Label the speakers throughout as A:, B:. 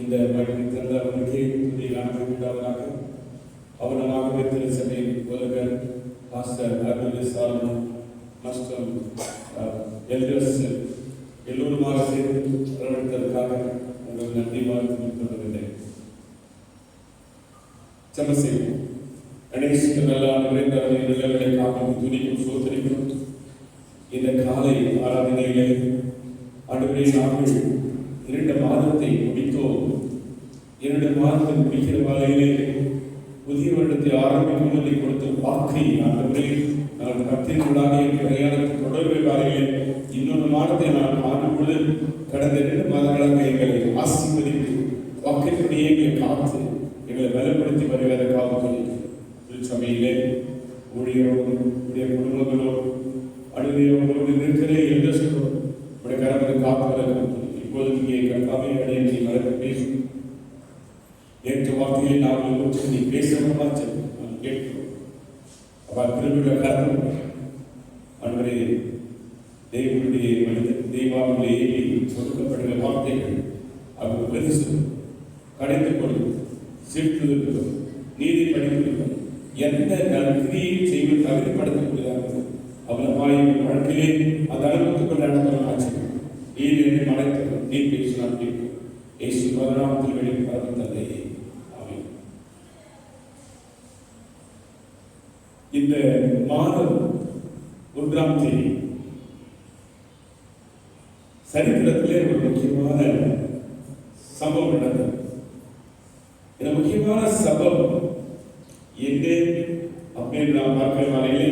A: இந்த மனிதனை தந்த அவனுக்கே துதி காண உண்டாவதாக. அவனமாகவே திருச்சபை உலகர் பாஸ்டர் அருள் சாலமன் மற்றும் எல்டர்ஸ் எல்லோருமாக சேர்ந்து பிரவர்த்ததற்காக உங்கள் நன்றி வாழ்த்து கொண்டிருந்தேன். சமசேவம் கணேசுக்கு நல்லா நிறைந்தவரை நிலவரை காக்கும் துணிக்கும் சோதனைக்கும் இந்த காலை ஆராதனையிலே அடுத்த நாட்கள் 2 மாதத்தை முடித்தோம். 2 மாதத்தை முடிக்கிற வேலையிலே புதிய வருடத்தை ஆரம்பிக்கும் என்று கொடுத்த வாக்கை ஆண்டவரே நான் கத்திற்குள்ளாக என் பிரயாணத்தை தொடர்பு வேலையிலே இன்னொரு மாதத்தை நான் ஆண்டுக்குள்ள கடந்த 2 மாதங்களாக எங்களை ஆசீர்வதித்து வாக்கின்படியே எங்களை காத்து எங்களை பலப்படுத்தி வருவதை காவல் திருச்சபையிலே ஊழியரோடு உடைய குடும்பங்களோடு அழுகையோடு இருக்கிற எல்லோரும் உடைய கரங்களை காப்பதற்கு இப்போது இங்கே கர்த்தாவை அடையை வளர்க்க பேசும். நேற்று வார்த்தையை நாம் நீ பேசணுமா நான் கேட்கிறோம். அவர் திருவிழா காரணம் அன்பரே தெய்வனுடைய தெய்வாவுடைய கொடுக்கப்படுகிற வார்த்தைகள் அவர் பெருசு கடைத்துக் கொள்ளும் சீர்திருத்தம் நீதி படித்திருக்கும் எந்த நன்றியை செய்வது தகுதிப்படுத்தக்கூடியதாக அவலமாய் வாழ்க்கையிலே அந்த அனுபவத்துக் கொண்டு நடத்தணும் ஆச்சு. நீர் என்னை மறைத்தவர் நீ பேசினால் கேட்கும். இயேசு பரநாமத்தில் வெளிப்படுத்த தந்தையே ஆமென். இந்த மாதம் 1ஆம் தேதி சரித்திரத்திலே ஒரு முக்கியமான சம்பவம் நடந்தது. இந்த முக்கியமான சம்பவம் என்ன அப்படின்னு நாம் பார்க்கிற வரையிலே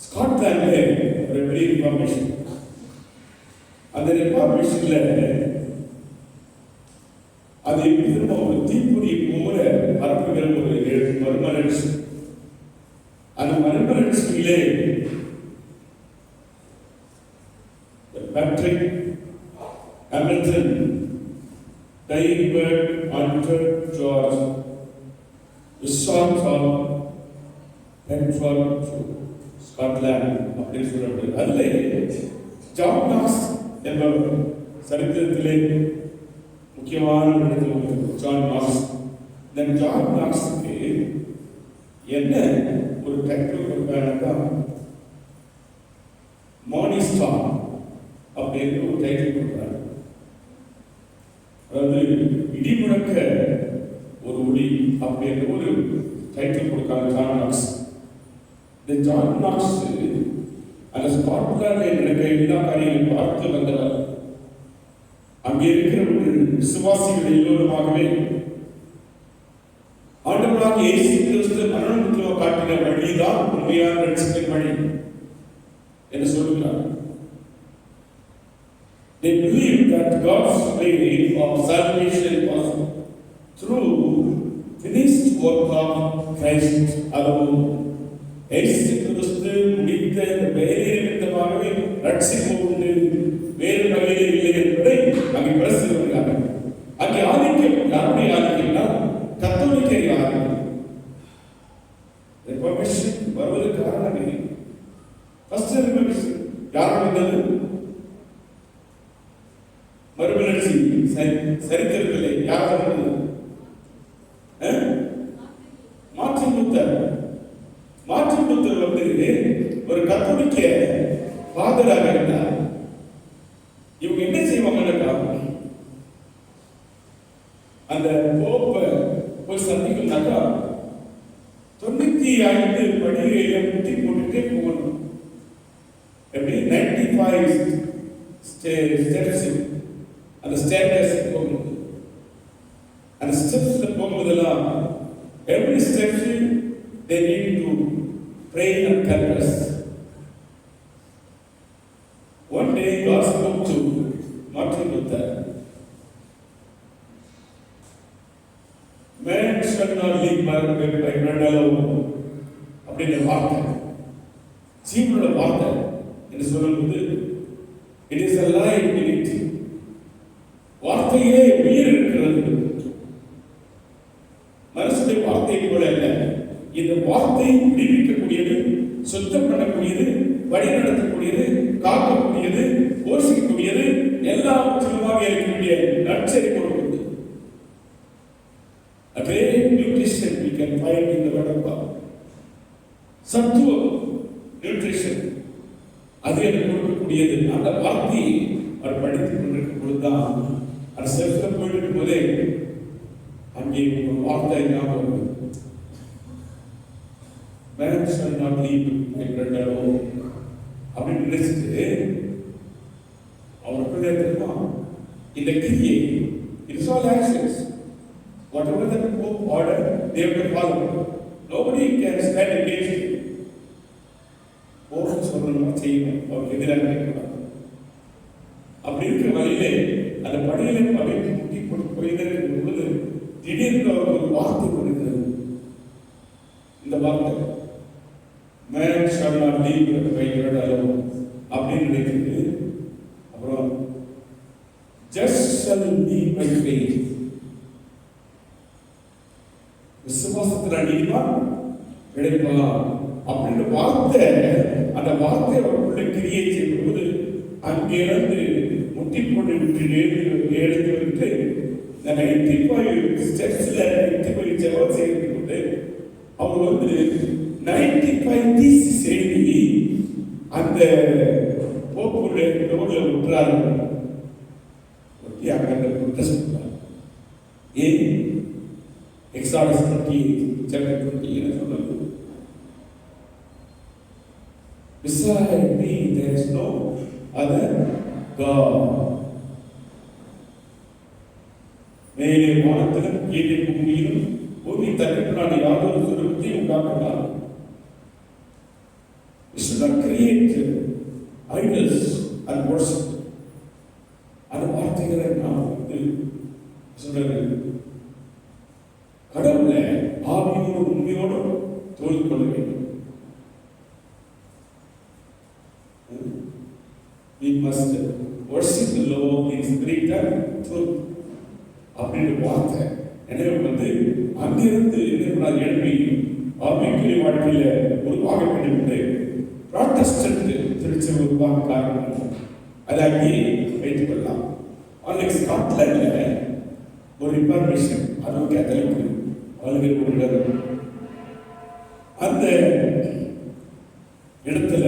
A: ஸ்காட்லாண்டில் ஒரு பெரிய ரிஃபார்மேஷன். அந்த ரிஃபார்மேஷன்ல அது திரும்ப ஒரு தீப்பொறி போல பரப்புகிற ஒரு மறுமலர்ச்சி. அந்த மறுமலர்ச்சியிலே பேட்ரிக் ஹாமில்டன், டைபர்ட் ஆண்டர் ஜார்ஜ், ஸ்காட்லாந்து அப்படின்னு சொல்லப்படுது. அதில் ஜான் நாக்ஸ் என்பவர் சரித்திரத்திலே முக்கியமான ஜான் நாக்ஸ். இந்த ஜான் நாக்ஸுக்கு என்ன ஒரு டைட்டில் கொடுத்தாங்கன்னா மார்னிங் ஸ்டார் அப்படின்னு ஒரு டைட்டில் கொடுக்குறாங்க. அதாவது இடிமுழக்க ஒரு ஒளி அப்படின்ற ஒரு டைட்டில் கொடுக்காங்க ஜான் நாக்ஸ். இந்த ஜான் நாக்ஸ் அந்த ஸ்காட்லாண்டில் நடக்கிற எல்லா காரியங்களையும் பார்த்து வந்தவர். அங்கே இருக்கிற ஒரு விசுவாசிகள் எல்லோருமாகவே ஆண்டவராகிய இயேசு கிறிஸ்து மரணத்திற்கு காட்டின வழிதான் உண்மையான ரட்சிப்பின் வழி என்று சொல்கிறார். They believe that God's way of salvation was through finished work of Christ alone. இயேசு கிறிஸ்து முடித்த வேலை நிமித்தமாகவே ரட்சிப்பு உண்டு, வேறு வகையிலே இல்லை என்பதை அங்கே பிரசுரிக்கிறார்கள். அங்கே ஆதிக்கம் யாருடைய ஆதிக்கம்னா கத்தோலிக்க ஆதிக்கம். ரிஃபார்மேஷன் வருவதற்கு காரணமே ஃபர்ஸ்ட் ரிஃபார்மேஷன் யார் வந்தது? மறுமலர்ச்சி சரித்திரத்திலே யார் வந்தது? Martin Luther. மார்ட்டின் லூத்தர் வந்து ஒரு கத்தோலிக்க ஃபாதராக இருந்தார். இவங்க என்ன செய்வாங்கன்னா அந்த போப்பை போய் சந்திக்கணும்னாக்கா 95 படிகளை முட்டி போட்டுட்டே போகணும். எப்படி 95 ஸ்டெப்ஸ் அந்த ஸ்டேட்டஸ் போகணும். அந்த ஸ்டெப்ஸ்ல போகும்போதெல்லாம் every step they need to pray and confess. One day God spoke to Martin Luther. Man shall not live by bread alone. அப்படின்ற வார்த்தை ஜீவனோட வார்த்தை என்று சொல்லும்போது it is a life in it. வார்த்தையிலே உயிர் இருக்கிறது. மனுஷனுடைய வார்த்தை போல அல்ல. இந்த வார்த்தை விடுவிக்கக்கூடியது, சுத்தம் பண்ணக்கூடியது, வழி நடத்தக்கூடியது, காக்கக்கூடியது, போஷிக்கக்கூடியது, எல்லாம் தான் அந்த செல்ஃபில் போயிட்டு இருக்கும்போதே அங்கே ஒரு வார்த்தை ஞாபகம் வருது. Man shall not leave my bread alone அப்படின்னு நினைச்சிட்டு அவருக்கு தெரியுமா இந்த கிரியை it's all actions whatever the Pope order they have to follow. Nobody can stand against it. போர் சொல்லணும் செய்யணும் அவருக்கு எதிராக நினைக்கூடாது. அப்படி இருக்கிற வழியிலே அந்த பணியிலே பகைக்கு முட்டி போட்டு போயிருக்கும் பொழுது திடீர்னு அவருக்கு ஒரு வார்த்தை கொடுக்கிறது. இந்த வார்த்தை Man shall not leave by bread alone அப்படின்னு நினைக்கிறது. அப்புறம் just shall live by faith. விசுவாசத்தில் நீதிமா கிடைக்கலாம் அப்படின்ற வார்த்தை, அந்த வார்த்தை அவருக்குள்ள கிரியை செய்யும்போது அங்கிருந்து முட்டி போட்டு எழுந்து வந்து நான் 85 ஸ்டெப்ஸ்ல 85 ஜெபம் செய்யும்போது அவர் வந்து 95 தீசிஸ் எழுதி அந்த போப்புடைய ரோட்ல விட்டுறாரு. அங்கே சொல்றாரு ஏன் Exodus 28 chapter 20 என்ன சொல்றது? Beside me there is no other God. மேலே வானத்திலும் கீழே பூமியிலும் பூமி தன்னில் யாதொரு சுரூபத்தையும் உண்டாக்கலாம். We should not create idols and worship. அந்த வார்த்தைகளை நாம் சொல்றது கடவுளை ஆவியோடு உண்மையோடு தோல்வி கொள்ள வேண்டும். We must worship the Lord in spirit and truth. அப்படின்ற வார்த்தை எனவே வந்து அங்கிருந்து எழுப்பி ஆவிக்குரிய வாழ்க்கையில உருவாக வேண்டும் என்று புராட்டஸ்டன்ட் திருச்சபை உருவாக காரணம் அதை அங்கே வைத்துக் கொள்ளலாம். ஆனால் ஸ்காட்லாண்ட்ல ஒரு ரிஃபார்மேஷன் அதுவும் கேத்தலிக் ஆளுநர் அந்த இடத்துல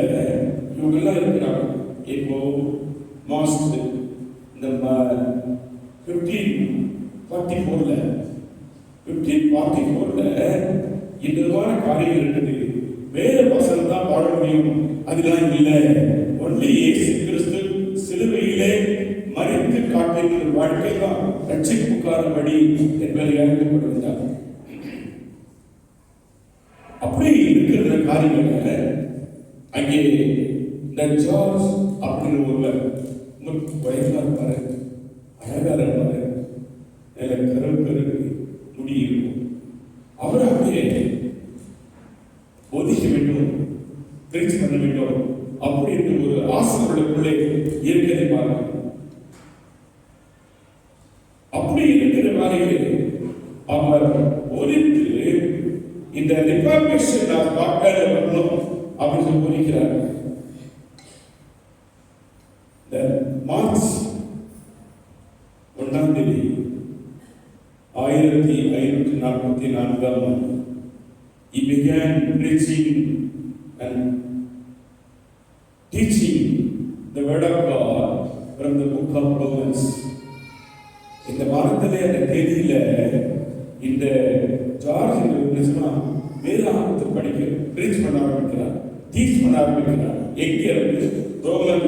A: இவங்கெல்லாம் இருக்கிறாங்க. இப்போ மாஸ்ட் இந்த 1544 இந்த விதமான காரியங்கள் இருக்குது. வேற வசனம் தான் வாழ முடியும் அதெல்லாம் இல்லை. ஒன்லி இயேசு கிறிஸ்து சிலுவையிலே மறித்து காட்டின வாழ்க்கை தான் ரட்சிப்புக்கான வழி என்பதை அறிந்து கொண்டிருந்தார். அப்படி இருக்கிற காரியங்களை அங்கே இந்த ஜார்ஜ் அப்படின்னு ஒருவர் வயதா இருப்பாரு, அழகா இருப்பாரு, கரு முடி இருக்கும். அவரை அப்படியே ஒதுக்க வேண்டும், பிரிச்சு பண்ண வேண்டும் அப்படின்னு ஒரு ஆசிரியர்களுக்குள்ளே இருக்கிறதை பாருங்க. அப்படி இருக்கிற வேலையிலே அவர் ஒலித்து இந்த ரிஃபார்மேஷன் வரணும் அப்படின்னு ஒலிக்கிறார். March 1 1544 he began preaching and teaching the word of God from the book of Romans. இந்த வாரத்திலே அந்த தேதியில இந்த ஜார்ஜ் வேதாந்தத்தை படிக்க பிரீச் பண்ண ஆரம்பிக்கிறார், டீச் பண்ண ஆரம்பிக்கிறார். எங்கே இருந்து? ரோமன்.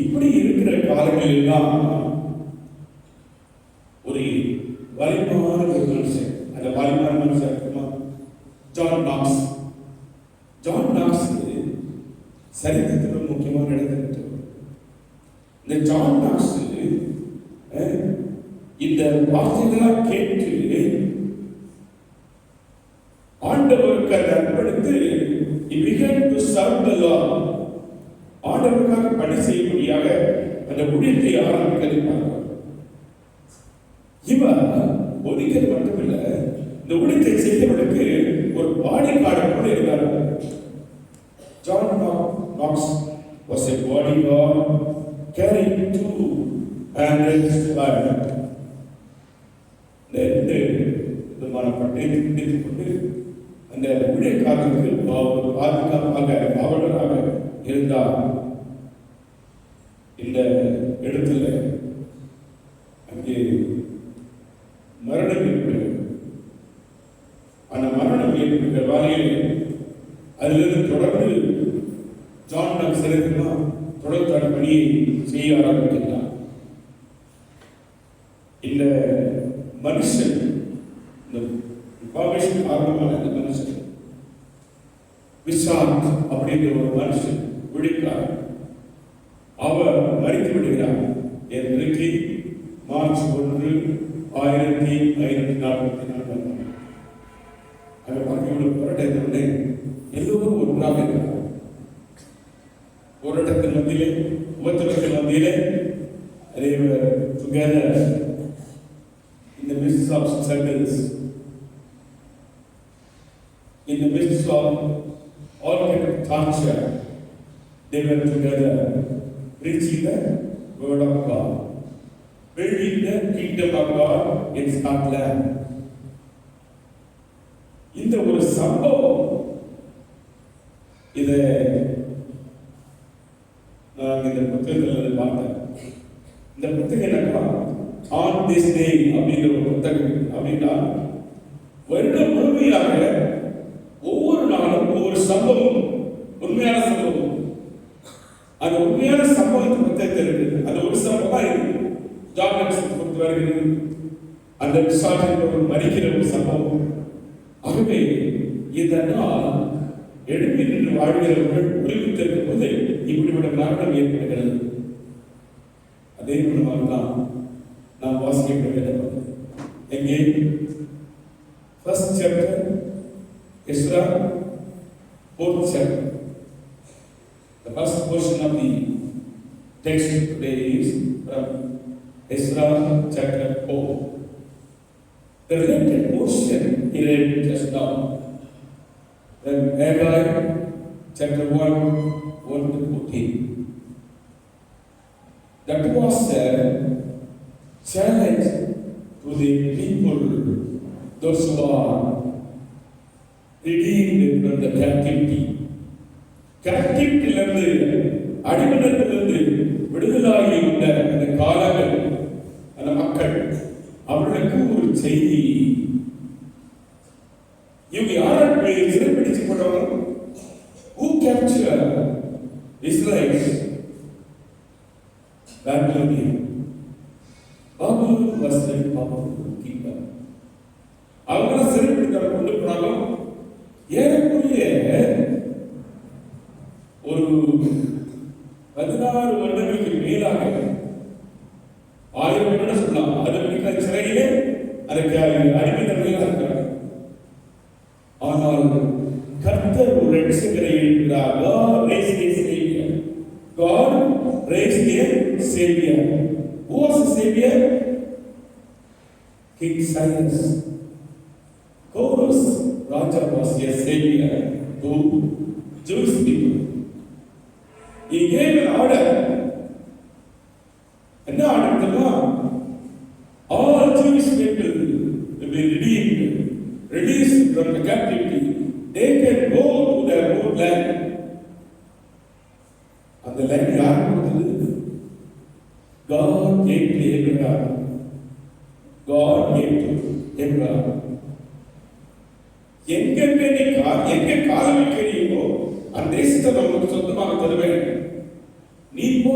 A: இப்படி இருக்கிற காலங்கள் எல்லாம் ஒரு வலிமையான ஒரு மனுஷன், அந்த வலிமையான மனுஷன் இருக்குமா ஜான் நாக்ஸ். ஜான் நாக்ஸ் சரித்திரத்தில் முக்கியமான இடத்துல இந்த ஜான் நாக்ஸ் இந்த வார்த்தைகளாக கேட்டு ஆண்டவருக்கு அதை அர்ப்பணித்து ஆண்டவருக்காக பணி செய்யும்படியாக அந்த ஊழியத்தை ஆரம்பிக்கிறது பார்க்கிறோம். இவர் ஒதுக்கிறது மட்டுமில்லை, இந்த ஊழியத்தை செய்தவர்களுக்கு ஒரு பாடி கார்டு கூட இருந்தார். John knocks was a bodyguard carrying 200 விதமான பட்டயத்தை பிடித்துக் கொண்டு அந்த ஊழியக்காரருக்கு பாதுகாப்பாக காவலராக இருந்தார். இந்த இடத்துல அங்கே மரணம் ஏற்படுகிறது. அந்த மரணம் ஏற்படுகிற வாரியில் அதிலிருந்து தொடர்ந்து ஜான் சிறகுமா தொடர்ந்து தன் பணியை செய்ய ஆரம்பிக்கின்றார். இந்த மனுஷன், இந்த இன்ஃபர்மேஷன் ஆரம்பமான இந்த மனுஷன் விஷாந்த் அப்படிங்கிற ஒரு மனுஷன் விழிக்கிறார். அவர் மறித்து விடுகிறார். இன்றைக்கு மார்ச் 1, 1544 அந்த பகையோடு போராட்டத்தினுடனே எல்லோரும் ஒன்றாக இருக்கிறார். போராட்டத்தின் மத்தியிலே, உபத்திரத்தின் மத்தியிலே they were together in the midst of struggles, in the midst of all kind of torture. They were together preaching the word of God, building the kingdom of God in Scotland. இந்த ஒரு சம்பவம் இதை நான் இந்த புத்தகத்தில் பார்த்தேன். இந்த புத்தகம் என்னன்னா ஆன் திஸ் டே அப்படிங்கிற ஒரு புத்தகம். அப்படின்னா வருடம் முழுமையாக ஒவ்வொரு நாளும் ஒவ்வொரு சம்பவம், உண்மையான சம்பவம், அந்த உண்மையான சம்பவத்தை புத்தகத்தில் இருக்கு. அந்த ஒரு சம்பவம் இருக்கு. ஜான் பொறுத்த வரைக்கும் அந்த விசாரணை மறிக்கிற ஒரு சம்பவம். ஆகவே இந்த நாள் எழுப்பி நின்று வாழ்கிறவர்கள் ஒளிவித்திருக்கும் போது இப்படிப்பட்ட மரணம் ஏற்படுகிறது. அதே போலதான் நாம் வாசிக்கப்படுகிறது. எங்கே first chapter, Ezra 4th chapter. The first portion of the text today is from Ezra chapter 4. The related portion he read just now, then Haggai chapter 1, 1 to 14. That was a challenge to the people, those who are redeemed from the captivity. கேப்டிவிட்டியிலிருந்து, அடிமைத்தனத்திலிருந்து விடுதலாகி உள்ள அந்த காலங்கள், அந்த மக்கள், அவர்களுக்கு ஒரு செய்தி. இவங்க யாரை சிறைப்பிடிச்சு கொண்டவங்க? Who captured Israelites? Babylonian. Babylon was a powerful kingdom. அவங்கள சிறைப்பிடித்து கொண்டு போனாலும் ஏறக்குறைய ஒரு 16 வருடங்களுக்கு மேலாக, 1000 வருடம் சொல்லலாம், அதற்கு சிறையிலே அதற்கு அடிமைத்தன்மையாக இருக்கிறார். ஆனால் கர்த்தர் ஒரு ரட்சகரை எழுப்பினார். God raised a savior. God raised a savior. Who was the savior? King Cyrus. Horus Raja was a savior to Jewish people. He gave an order. என்ன ஆர்டர் தெரியுமா? All Jewish people will be redeemed, released from the captivity. They can go to their own land. அந்த land யார் கொடுத்தது? God gave to Abraham. God gave to Abraham. எங்க காலம் இருக்கிறீங்களோ அந்த தேசத்தை நமக்கு சொந்தமாக தருவேன். நீ போ,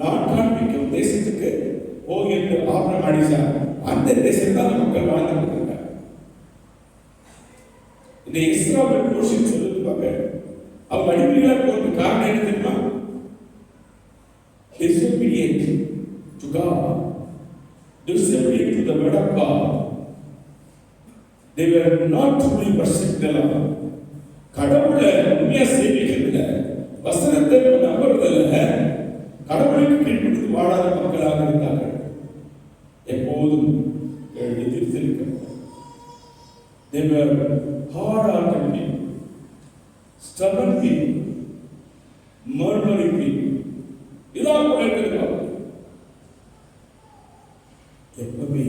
A: நான் காண்பிக்கும் தேசத்துக்கு போ என்று ஆபிரகாம் அடிச்சார். அந்த தேசத்தில் மக்கள் வாழ்ந்து கொண்டிருக்காங்க. இந்த இஸ்ராயேல் போஷன் சொல்லுவாங்க, அவங்க அடிமைகளாக போறது காரணம் என்ன தெரியுமா? Disobedient to God, disobedient to the word of God. They were not truly worshipping the Lord. கடவுளை உண்மையா சேவிக்கிறதுல, வசனத்தை நம்புறதில்ல, கடவுளுக்கு கீழ்ப்படிந்து வாழாத மக்களாக இருந்தார்கள். எப்போதும் எதிர்த்திருக்கிறார்கள். They were hard-hearted people, stubborn people, murmuring people. இதான் இருக்கிறார்கள். எப்பவுமே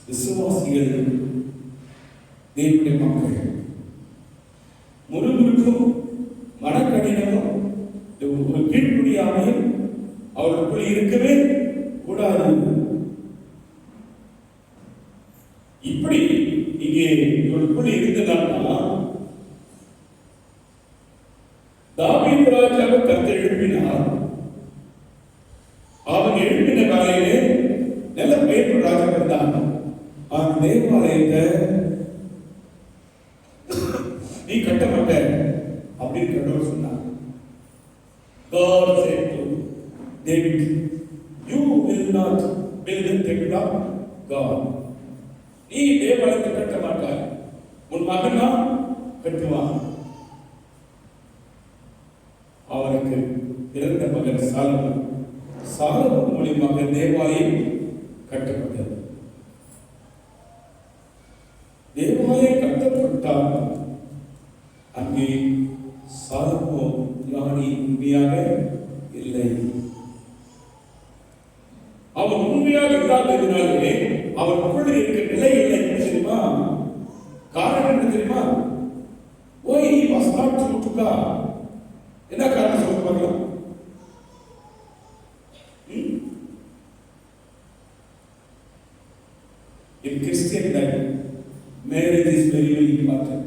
A: விசுவாசிகள், தேவனுடைய மக்கள் முழுமுழுக்கும் மனக்கடினமும் ஒரு கீழ்ப்படிதலும் ஆவியும் அவருக்குள் இருக்கவே கூடாது. இப்படி இங்கே இவருக்குள் இருந்ததால்னா தாவீது ராஜாவை கர்த்தர் எழுப்பினார். அவன் எழுப்பின காலையிலே நல்ல பெயர் ராஜா வந்தான். அந்த தேவாலயத்தை நீ கட்ட மாட்ட அப்படின்னு கடவுள் சொன்னார். God said to David, you will not build the temple of God. நீ தேவாலயத்தை கட்ட மாட்டாய், உன் மகன் தான் கட்டுவான். அவனுக்கு இறந்த மகன் சாலமோன். சாலமோன் மூலியமாக தேவாலயம் கட்டப்பட்டது. தேவாலயம் கட்டப்பட்டால் அங்கே சாலமோன் ஞானி உண்மையாக இல்லை. அவன் உண்மையாக இல்லாததினாலே அவனுக்குள்ள இருக்கிற நிலை இல்லை. தெரியுமா காரணம் என்ன தெரியுமா? Why he was not true to God? என்ன காரணம் சொல்ல பார்க்கலாம்? In Christian life, marriage is very, very important.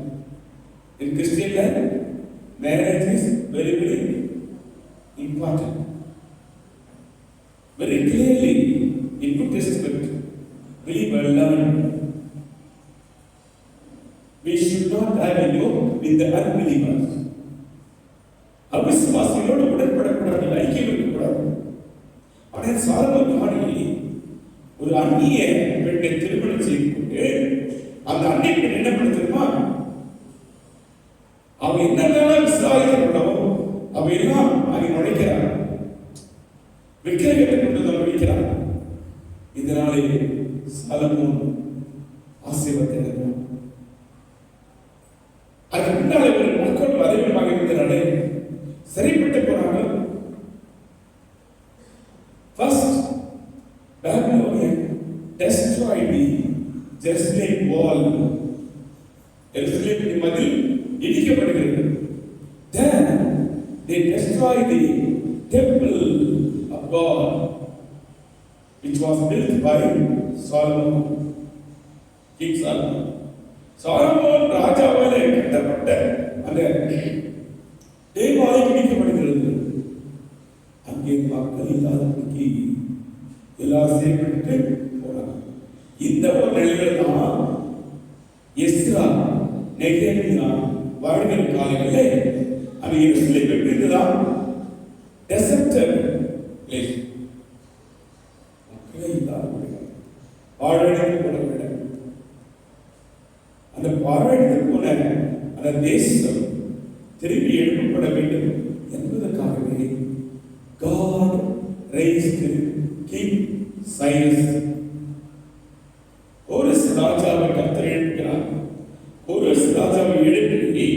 A: In Christian life, marriage is very, very important. Very clearly, in New Testament, believers learn we should not have a yoke with the unbelievers. அவிசுவாசிகளோடு உடன்படக்கூடாது, ஐக்கியம் இருக்கக்கூடாது. ஆனால் Solomon ஞானி ஒரு அந்நிய பெண்ணை திருமணம் செய்து கொண்டு அந்த அந்நிய பெண் என்ன பண்ண தெரியுமா? அவன் என்னெல்லாம் விசாரிக்கிறோம் அவையெல்லாம் அங்கே நுழைக்கிறான். விக்கிரகத்தை கொண்டு தான் நுழைக்கிறான். இதனாலே சாலமோன் ஆசீர்வதிக்கிறான். அதுக்கு முன்னாலே ஒரு மக்கள் அதிகமாக இருந்தனாலே சரிப்பட்டு போனாங்க. First, Babylonian destroyed the Jerusalem wall. Jerusalem மதில் இடிக்கப்படுகிறது. Then they destroyed the temple of God, which was built by Solomon, King Solomon. Solomon ராஜாவாலே கட்டப்பட்ட அந்த தேவாலயம் இடிக்கப்படுகிறது. அங்கே மக்கள் இல்லாதபடிக்கு எல்லாரும் செய்யப்பட்டு போனாங்க. இந்த ஒரு நிலையில் தான் எஸ்ரா நெகேமியா வாழ்கிற காலங்களில் அங்கே எருசலேம் எப்படி இருந்ததான்? டெசர்டட் பிளேஸ், மக்களே இல்லாத பாழடைந்து போன இடம். அந்த பாழடைந்து போன அந்த தேசம் திரும்பி எழுப்பப்பட வேண்டும் என்பதற்காகவே God raised King Cyrus. Chorus ராஜாவை கர்த்தர் எழுப்பினார். கோரஸ் ராஜாவை எழுப்பி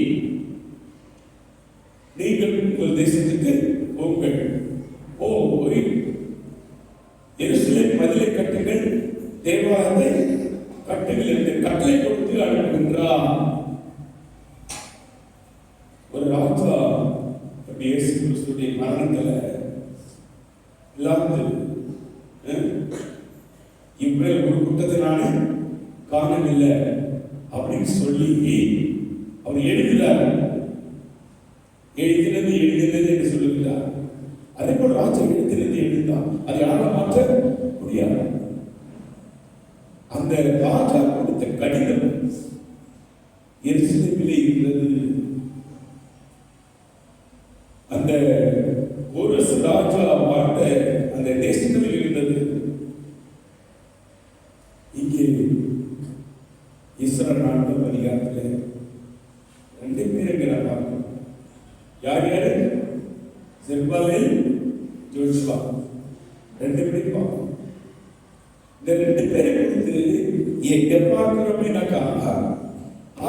A: நீங்கள் உங்கள் தேசத்துக்கு போங்கள், போய் எருசலேம் மதிலை கட்டுங்கள், தேவாலயத்தை கட்டுங்கள் என்று கட்டளை கொடுத்து அனுப்புகின்றார். ஒரு ராஜா இயேசு கிறிஸ்துவின் மரணத்துல இல்லாது இவ்வளவு ஒரு குற்றத்தினால காணவில்லை அப்படின்னு சொல்லி அவர் எழுதினார். எழுதினது என்று சொல்லுகிறார். அதே போல் ராஜா எழுதினார். அதை யாரால் மாற்ற முடியாது. அந்த ராஜா கொடுத்த கடிதம் எருசலேமிலே இருந்தது. அந்த கோரஸ் ராஜா வாழ்ந்த அந்த தேசத்தில் இருந்தது. இங்கே இஸ்ரவேல் நாட்டு அதிகாரத்தில் ரெண்டு பேர் பார்க்கணும். யார் யாரு? செருபாபேல், யோசுவா, ரெண்டு பேரும் பார்க்கணும். இந்த ரெண்டு பேரை கொடுத்து எங்க பார்க்கிறோம் அப்படின்னாக்கா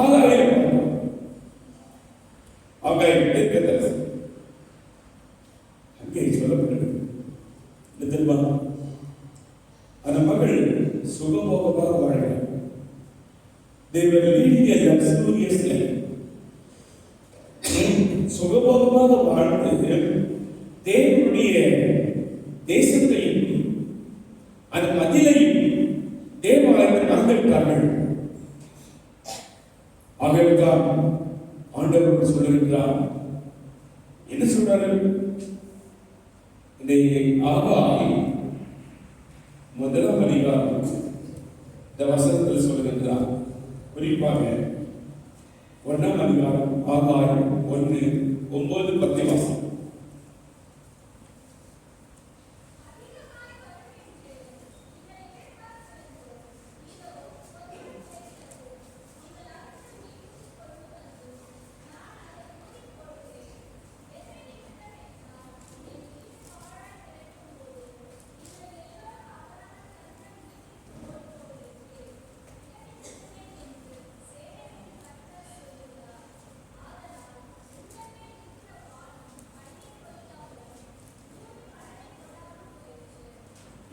A: ஆகாயம் பார்க்கணும். ஆகாயம் தெற்கு அங்கே சொல்லப்படுது. தெரியுமா? அந்த மகள் சுகபோகமாக வாழ்கிறார். They were leading a luxurious life. சுகபோகமாக வாழ்ந்து தேவனுடைய தேவனுடைய தேசத்தையும் அந்த மதிலையும் தேவாலயத்தை மறந்துவிட்டார்கள். ஆகவேதான் ஆண்டவர் சொல்லிருக்கிறார். என்ன சொல்றாரு? ஆகாய் 1ஆம் அதிகாரம் இந்த வசனத்தில் சொல்லுகிறார். குறிப்பாக 1ஆம் அதிகாரம் ஆகாய் 1:9-10 வாசம்.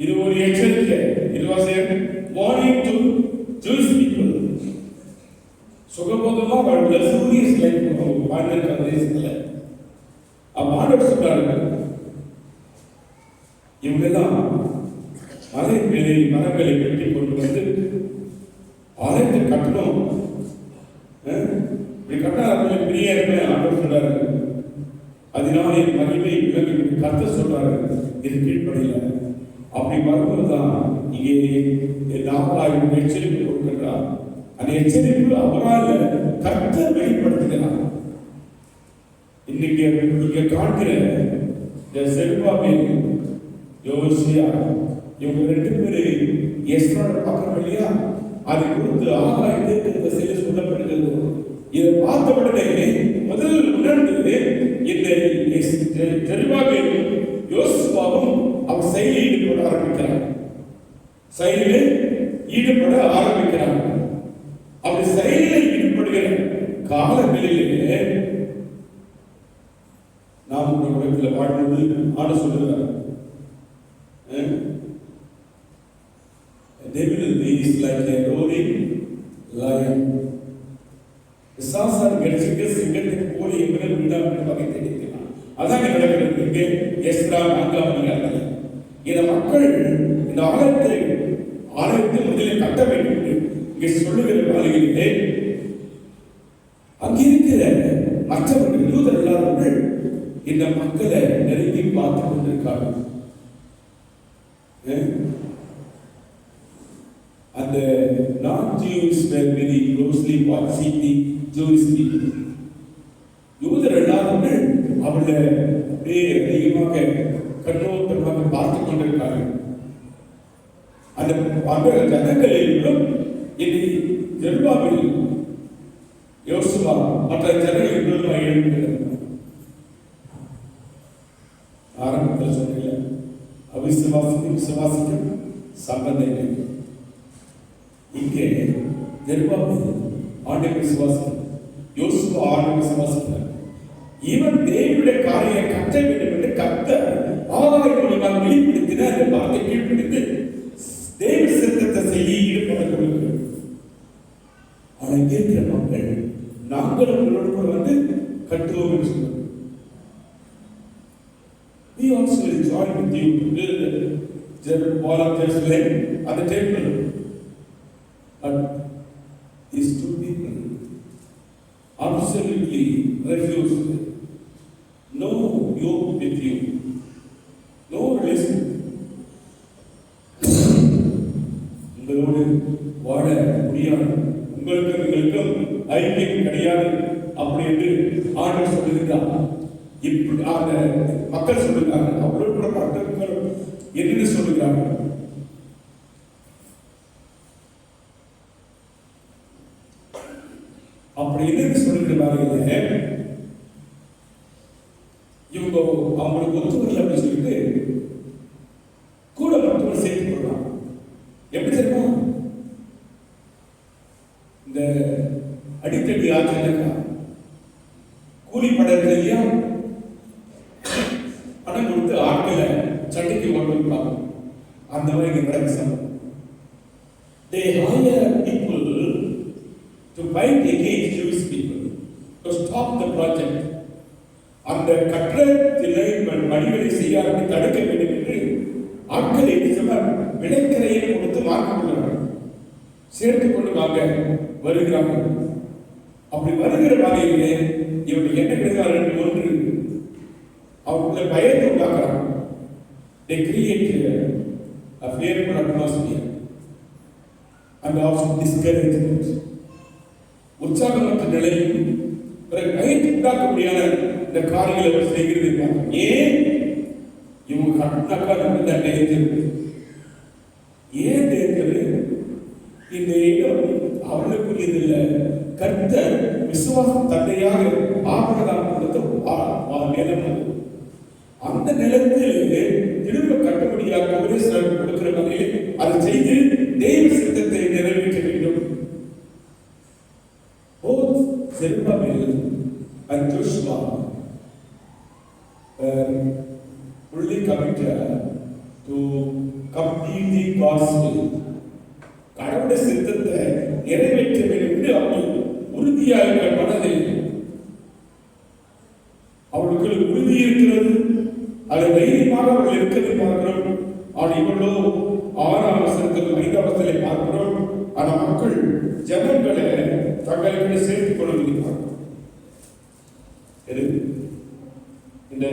A: இது ஒரு எச்சரிக்கை. It was a warning to Jewish people. சுகபோகமா வாழ்ந்த சூரியஸ் லைஃப் வாழ்ந்த தேசத்துல ஆண்டவர் சொல்றாரு, இவங்கெல்லாம் மரங்களை வெட்டி கொண்டு வந்து ஆலயத்தை கட்டணும். இப்படி கட்டாத பெரிய ஆண்டவர் சொல்றாரு, அதனால என் மகிமை விலகி கர்த்தர் சொல்றாரு, இது கீழ்ப்படையில. அப்படி வரும்போதுதான் இங்கே நாமளாயும் எச்சரிப்பு கொடுக்கின்றார். அந்த எச்சரிப்பு அவரால் கர்த்தர் வெளிப்படுத்துகிறார். இன்னைக்கு இங்க காண்கிற செருபாபேல், யோசியா, இவங்க 2 பேரு எஸ்ராட பார்க்கணும் இல்லையா? அதை கொடுத்து ஆகாயத்தை இந்த செயல் சொல்லப்படுகிறது. இதை பார்த்த உடனே முதல் உணர்ந்து இந்த செருபாபேல் யோசுவாவும் அவர் செயலில் ஈடுபட ஆரம்பிக்கிறார். அப்படி செயலில் ஈடுபடுகிற காலங்களிலே நாம் இந்த உலகத்தில் வாழ்வது ஆட சொல்லுகிறார். Devil is like a roaring lion. சாசார் கட்சிக்கு சிங்கத்துக்கு போல எங்களை விடாமல் வகை தெரிவிக்கிறார். அதான் நடக்கிறது. இங்கே எஸ்ரா 4ஆம் அதிகாரத்தில் இந்த மக்கள் இந்த ஆலயத்தை முதலில் கட்ட வேண்டும் என்று இங்கே சொல்லுகிற காலையிலே அங்கிருக்கிற மற்றவர்கள் யூதர் இல்லாதவர்கள் இந்த மக்களை நெருங்கி பார்த்து கொண்டிருக்கார்கள். அந்த non-Jews were very closely watching the Jewish people. யூதர் இல்லாதவர்கள் அவளை அப்படியே அதிகமாக கண்ணோட்டமாக பார்த்து கொண்டிருக்கார்கள். அந்த ஜனங்களிலும் ஜெருபாபேல், யோசுவா மற்ற ஜனங்களிலும் எழுந்துகிறது. ஆரம்பத்தில் சொன்னீங்க அவிசுவாசிக்கும் விசுவாசிக்கும் சம்பந்தம் இல்லை. இங்கே ஜெருபாபேல் ஆண்டவரை விசுவாசிக்கிறார், யோசுவா ஆண்டவரை விசுவாசிக்கிறார். இவன் தேவனுடைய காரியை கட்ட வேண்டும் என்று கர்த்தர் ஆகாயம் மூலமாக வெளிப்படுத்தின அந்த வார்த்தை கீழ்ப்படிந்து தேவ சித்தத்தை செய்ய ஈடுபட கொள்கிறார். ஆனால் இங்கே இருக்கிற மக்கள் நாங்கள் உங்களோடு கூட வந்து கட்டுவோம் என்று சொன்னார். We also will join with you to build the wall of Jerusalem at the temple. But these 2 people absolutely refused. No yoke with you, no relation. உங்களோடு வாழ முடியாது, உங்களுக்கும் ஐக்கியம் கிடையாது அப்படி என்று ஆண்டவர் சொல்லுகிறார். இப்படி அந்த மக்கள் சொல்லுகிறாங்க, அவரோடு கூட மக்கள் என்ன சொல்லுகிறாங்க? அப்படி என்ன சொல்லுகிறாங்க? இவங்க அவங்களுக்கு ஒத்துவரல அப்படின்னு சொல்லிட்டு கூட மற்றவர்கள் சேர்த்து கொள்றாங்க. எப்படி தெரியுமா? இந்த அடிக்கடி ஆட்சியா கூலி படம் இல்லையா, பணம் கொடுத்து ஆட்களை சட்டைக்கு ஓட்டுவாங்க. அந்த மாதிரி நடக்கும். They hire people to fight against Jewish people to stop the project. அந்த கட்டளை அவர்கள் பணிகளை செய்யாததை தடுக்க வேண்டும் என்று ஆட்களை விளைக்கரையை கொடுத்து மார்க்கொள்ளார்கள், சேர்த்துக் கொண்டு வாங்க வருகிறார்கள். அப்படி வருகிற வகையிலே இவர்கள் என்ன கிடைக்கிறார்கள்? ஒன்று, அவர்களுடைய பயத்தை உண்டாக்குறாங்க. They create a fearful atmosphere and also discouragement. உற்சாகமற்ற நிலையில் பிறகு பயத்தை உண்டாக்க முடியாத இந்த காரியங்களை அவர் செய்கிறது. ஏன் இவங்க கட்டாக்கா இந்த டேஞ்சர்? ஏன் டேஞ்சர்? இந்த இடம் அவர்களுக்குரியதில்லை. கர்த்தர் விசுவாசம் தந்தையாக ஆபிரகாம் கொடுத்த நிலம். அந்த நிலத்தில் திரும்ப கட்டுப்படியாக ஒரே சிலர் கொடுக்கிற வகையில் அதை செய்து தெய்வ சித்தத்தை நிறைவேற்ற வேண்டும். Both Zerubbabel and Joshua fully committed to complete the gospel. கடவுளுடைய சித்தத்தை நிறைவேற்ற வேண்டும் என்று அவர்கள் உறுதியாக மனதில் அவர்களுக்கு உறுதி இருக்கிறது. அதை தைரியமாக அவர்கள் இருக்கிறதை பார்க்கிறோம். ஆனால் இவர்களோ 6ஆம் வசனத்தில் 5ஆம் வசனத்தை பார்க்கிறோம். ஆனால் மக்கள் ஜனங்களை தங்களுக்கு சேர்த்துக் கொள்ள முடியும். இந்த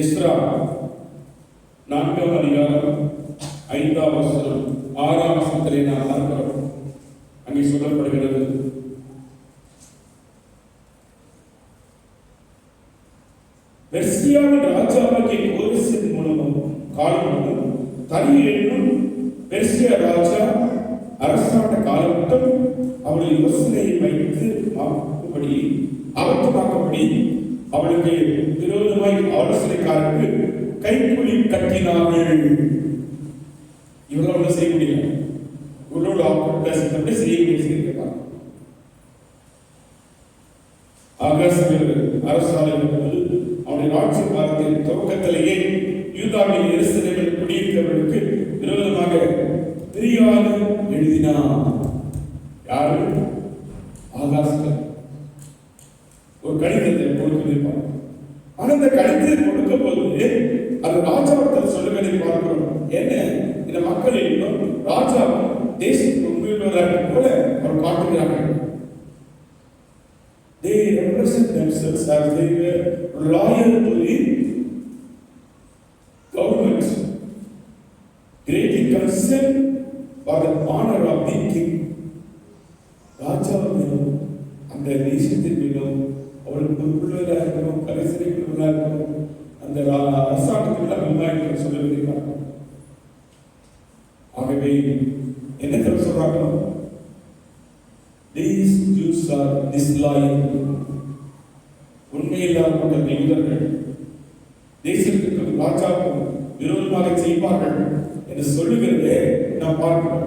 A: எஸ்ரா 4ஆம் அதிகாரம் 5ஆம் வசனம் 6ஆம் வசனத்திலே நாம் பார்க்கிறோம். அங்கே சொல்லப்படுகிறது, பெர்சியாவின் ராஜாவாகிய கோரேசின் மூலமும் காலமும் தாரியேல் என்னும் பெர்சியா ராஜா அரசாண்ட காலமும் அவளுடைய யோசனையை வைத்து ஆக்கும்படி அவத்துமாக்கும்படி அவளுக்கு விரோதமாய் ஆலோசனைக்காரருக்கு கைக்குலி கட்டினார்கள். இவர்களோட செய்ய முடியல, இவர்களோட ஆக்கப்பட்ட செய்ய முடியாது. ஆகாசங்கள் அரசாலும் அவனுடைய ஆட்சி காலத்தில் துவக்கத்திலேயே யூதாவின் எருசலேமில் குடியிருக்கிறவர்களுக்கு விரோதமாக பிரியாது எழுதினார். யாரு? ஆகாசங்கள் ஒரு கடிதத்தை கொடுத்திருப்பார். ஆனால் அந்த கடிதத்தை கொடுக்கும் போது அது ராஜாவத்தில் சொல்லுவதை பார்க்கிறோம். என்ன, இந்த மக்களில் ராஜா தேசத்துக்கு உண்மையுள்ளவராக போல அவர் காட்டுகிறார்கள். They represent themselves as they were loyal to the government, greatly concerned for the honor of the king. ராஜா மீதும் அந்த தேசத்தின் மீதும் அவர்கள் பொறுப்புள்ளதாக இருக்கணும், கலைசிரிக்குள்ளதாக இருக்கணும், அந்த அரசாங்கத்துக்குள்ள முன்னாடி சொல்லுவதற்காக. ஆகவே என்ன சொல்றாங்க? These Jews are disloyal. உண்மையில்லாத யூதர்கள் தேசத்திற்கு ராஜாவுக்கும் விரோதமாக செய்வார்கள் என்று சொல்லுகிறதே நாம் பார்க்கிறோம்.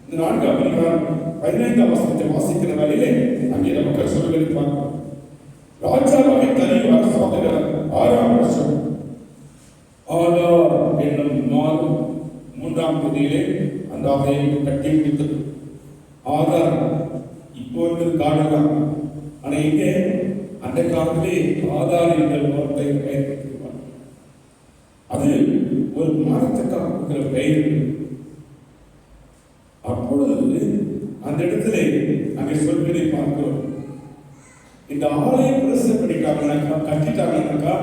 A: இந்த 4ஆம் அதிகாரம் 15ஆம் வசனத்தை வாசிக்கிற வேளையிலே அங்கே நமக்கு சொல்லுவதை பார்க்கிறோம். ராஜாவாகிய தாரியேல் அரசாண்ட 6ஆம் வருஷம் ஆதார் என்னும் மாதம் 3ஆம் தேதியிலே அந்த ஆலயம் கட்டி முடித்தது. ஆதார் இப்போ வந்து காணலாம், ஆனா இங்கே அந்த காலத்திலே ஆதார் என்ற வார்த்தை பயன்படுத்தினார். அது ஒரு மாதத்துக்காக பெயர். அப்பொழுது அந்த இடத்துல அங்கே சொல்வதை பார்க்கிறோம். இந்த ஆலயம் பிரசம் பண்ணிட்டாங்கன்னாக்கா, கட்டிட்டாங்கன்னாக்கா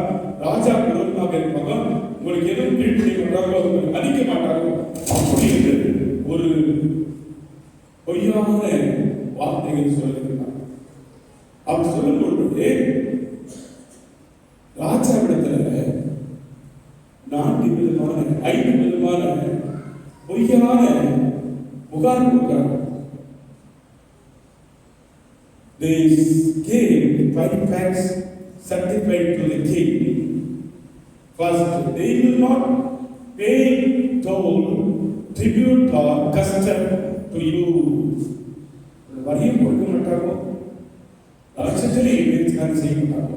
A: ராஜா விரோதமாக இருப்பாங்க, உங்களுக்கு எதுவும் கீழ்ப்படி பண்றாங்களோ உங்களுக்கு அழிக்க மாட்டாங்க அப்படி என்று ஒரு பொய்யான வார்த்தைகள் சொல்லுகிறார். அவர் சொல்லும் பொழுது ராஜாவிடத்துல 4 விதமான 5 விதமான பொய்யான புகார் கொடுக்கிறார். They gave 5 facts certified to the king. First, they will not pay toll, tribute or custom to you. வரியும் கொடுக்க மாட்டாரோ, ராட்சத்திலே இவன் செய்ய மாட்டாரோ,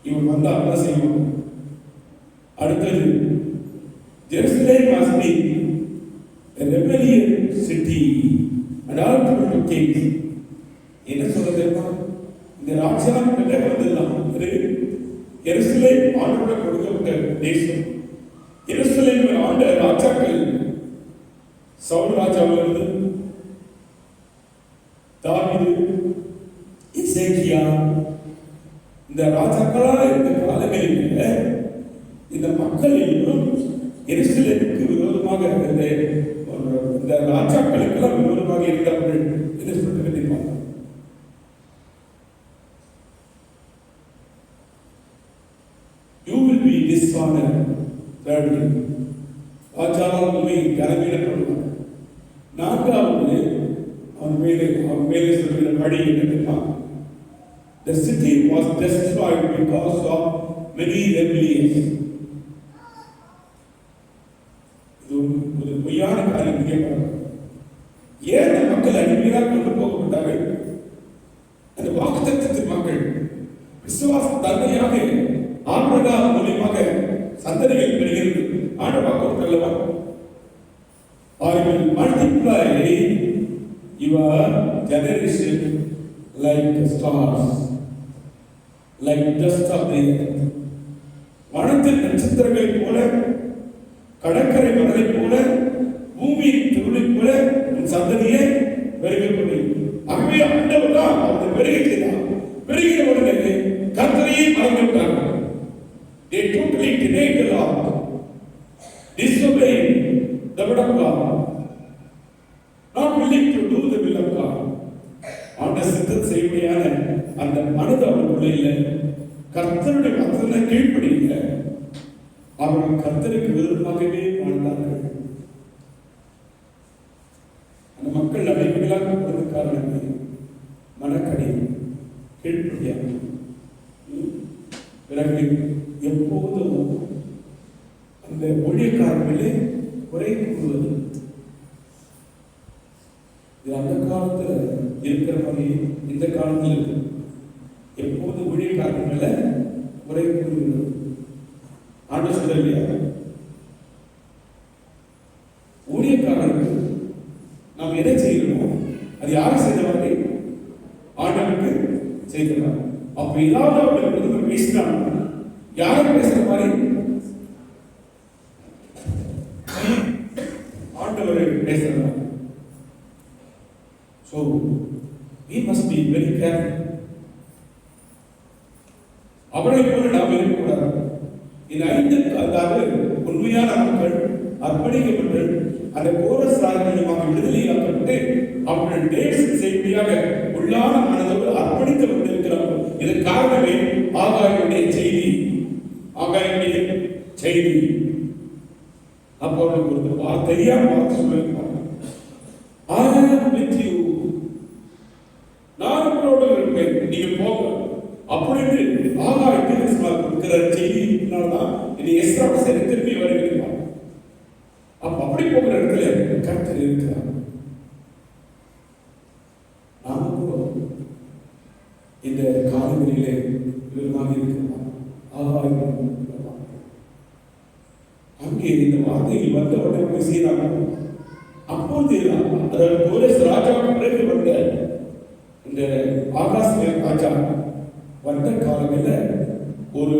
A: இவன் வந்தா தான் செய்வாங்க. அடுத்தது, Jerusalem must be a rebellious city and all to kings. என்ன சொல்றது? இந்த ராஜ்யம் எங்கே வந்ததுதான்? இது எருசலேம் ஆண்டோட கொடுக்கப்பட்ட தேசம். எருசலேம் ஆண்ட ராஜாக்கள் சவுல் ராஜாவிலிருந்து தாவீது, எசேக்கியா, இந்த ராஜாக்களா இந்த காலங்களில் இந்த மக்கள் இன்னும் எருசலேமுக்கு விரோதமாக இந்த ராஜாக்களுக்கெல்லாம் விரோதமாக இருந்தார்கள் என்று சொல்லிட்டு கண்டிப்பாங்க. You will be dishonored. Thirdly, ராஜாவால் உண்மை கனவீனப்படுவார். நான்காவது அவன் மேலே சொல்கிற படி என்னன்னா, the city was destroyed because of many rebellions. இது ஒரு பொய்யான காரியம். கேட்பாங்க, ஏன் அந்த மக்கள் அடிமையாக கொண்டு போகப்பட்டார்கள்? அந்த வாக்குத்தத்தத்தின் மக்கள் விசுவாச தன்மையாக ஆபிரகாம் மூலியமாக சந்ததிகள் பெறுகிறது. ஆண்டவர் கொடுத்தல்லவா, I will multiply your generation like the stars, like dust of the earth. வானத்தின் நட்சத்திரங்களை போல, கடற்கரை மணலை போல, பூமியின் துருளை போல உன் சந்ததியை பெருகப் பண்ணுவேன். ஆகவே ஆண்டவர் தான் அவரை பெருக செய்தார். பெருகிற உடனே கர்த்தரையே மறந்து விட்டார்கள். They totally denied the Lord, disobeying the word of God, not willing to do the will of God. ஆண்டவர் சித்தம் செய்யும்படியான அந்த மனது அவர்களுக்குள்ள இல்லை. கர்த்தருடைய வசனத்தை கீழ்ப்படியல. அவர்கள் கர்த்தருக்கு விரோதமாகவே வாழ்ந்தார்கள். அந்த மக்கள் அடிமைகளாக போனது காரணமே மனக்கடி, கீழ்ப்படியாமல். பிறகு எப்போதும் அந்த ஊழியக்காரர்களே குறை கூறுவது. இது அந்த காலத்துல இருக்கிற மாதிரி இந்த காலத்தில் இருக்கு. எப்போது ஊழியக்காரர்களை குறை கூறுகிறது. ஆண்டவர் சொல்லலையா, ஊழியக்காரருக்கு நாம் எதை செய்யணுமோ அது யாரை செய்த மாதிரி? ஆண்டவருக்கு செய்தவர். அப்ப ஏதாவது அவர்கள் பேசினாங்க, யாரை பேசுற மாதிரி? ஆண்டவரை பேசுறாங்க. So we must be very careful. அவரை போல நாம் இருக்கக்கூடாது. இந்த 5 அதாவது உண்மையான மக்கள் அர்ப்பணிக்கப்பட்டு அந்த கோரஸ் ராஜ்யமாக விடுதலையாக்கப்பட்டு அவர்கள் தேசம் செய்யும்படியாக உள்ளான மனதோடு அர்ப்பணிக்கப்பட்டிருக்கிறார்கள். இதற்கு காரணமே ஆகாயுடைய செய்தி. ஆகாயுடைய செய்தி அப்போ அவர்களுக்கு ஒரு தெரியாம வார்த்தை சொல்லியிருப்பாங்க, I am with you, நான் உங்களோடு இருப்பேன், நீங்கள் போங்க அப்படின்னு ஆகாயுடைய கொடுக்கிற செய்தினால்தான் இனி எஸ்ராவை சரி திரும்பி வருகிறார். அப்படி போகிற இடத்துல கர்த்தர் இருக்கிறார். நாம கூட இந்த காலங்களிலே விரும்பாக இருக்கிறோம். ஆகாயம் அங்கே இந்த வார்த்தையில் வந்த உடனே போய் செய்யறாங்க. அப்போது அதாவது கோரஸ் ராஜாவுக்கு பிறகு வந்த இந்த ஆகாஷ் ராஜா வந்த காலங்களில் ஒரு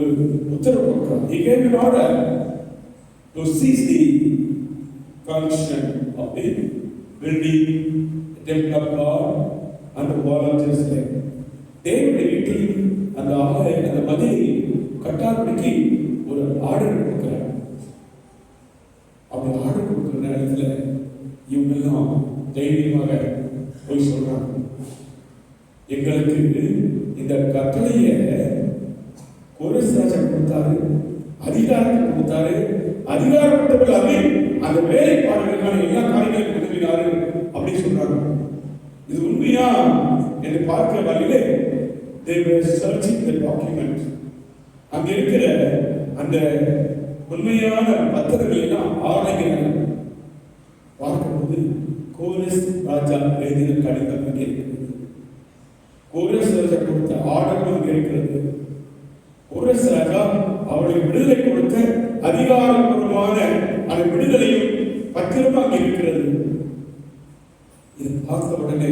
A: உத்தரவு கொடுக்கிறார். He gave an order to cease the function of the building the temple of God and the wall of Jerusalem. தேவனுடைய வீட்டில் அந்த அந்த மதிலை கட்டாதபடிக்கு ஒரு ஆர்டர் கொடுக்கிறார். அப்படி ஆர்டர் கொடுக்கிற நேரத்தில் இவங்கெல்லாம் தைரியமாக போய் சொல்றாங்க, எங்களுக்கு இந்த கட்டளையை கோரஸ் ராஜா கொடுத்தாரு, அதிகாரத்தை கொடுத்தாரு, அதிகாரப்பட்டவர்கள் அதை அந்த வேலைப்பாடுகளுக்கான எல்லா காரியங்களையும் உதவினாரு அப்படின்னு சொல்றாங்க. இது உண்மையா என்று பார்க்கிற வழியிலே they were searching the document. அங்க இருக்கிற அந்த உண்மையான பத்திரங்களை எல்லாம் ஆராய்கிறாங்க. பார்க்கும்போது கோரஸ் ராஜா எழுதின கடிதம் அங்கே இருக்கிறது. கோரஸ் ராஜா கொடுத்த ஆர்டர் அங்கே இருக்கிறது. கோரஸ் ராஜா அவளுக்கு விடுதலை கொடுத்த அதிகாரப்பூர்வமான அந்த விடுதலையும் பத்திரமா அங்கே இருக்கிறது. இது பார்த்த உடனே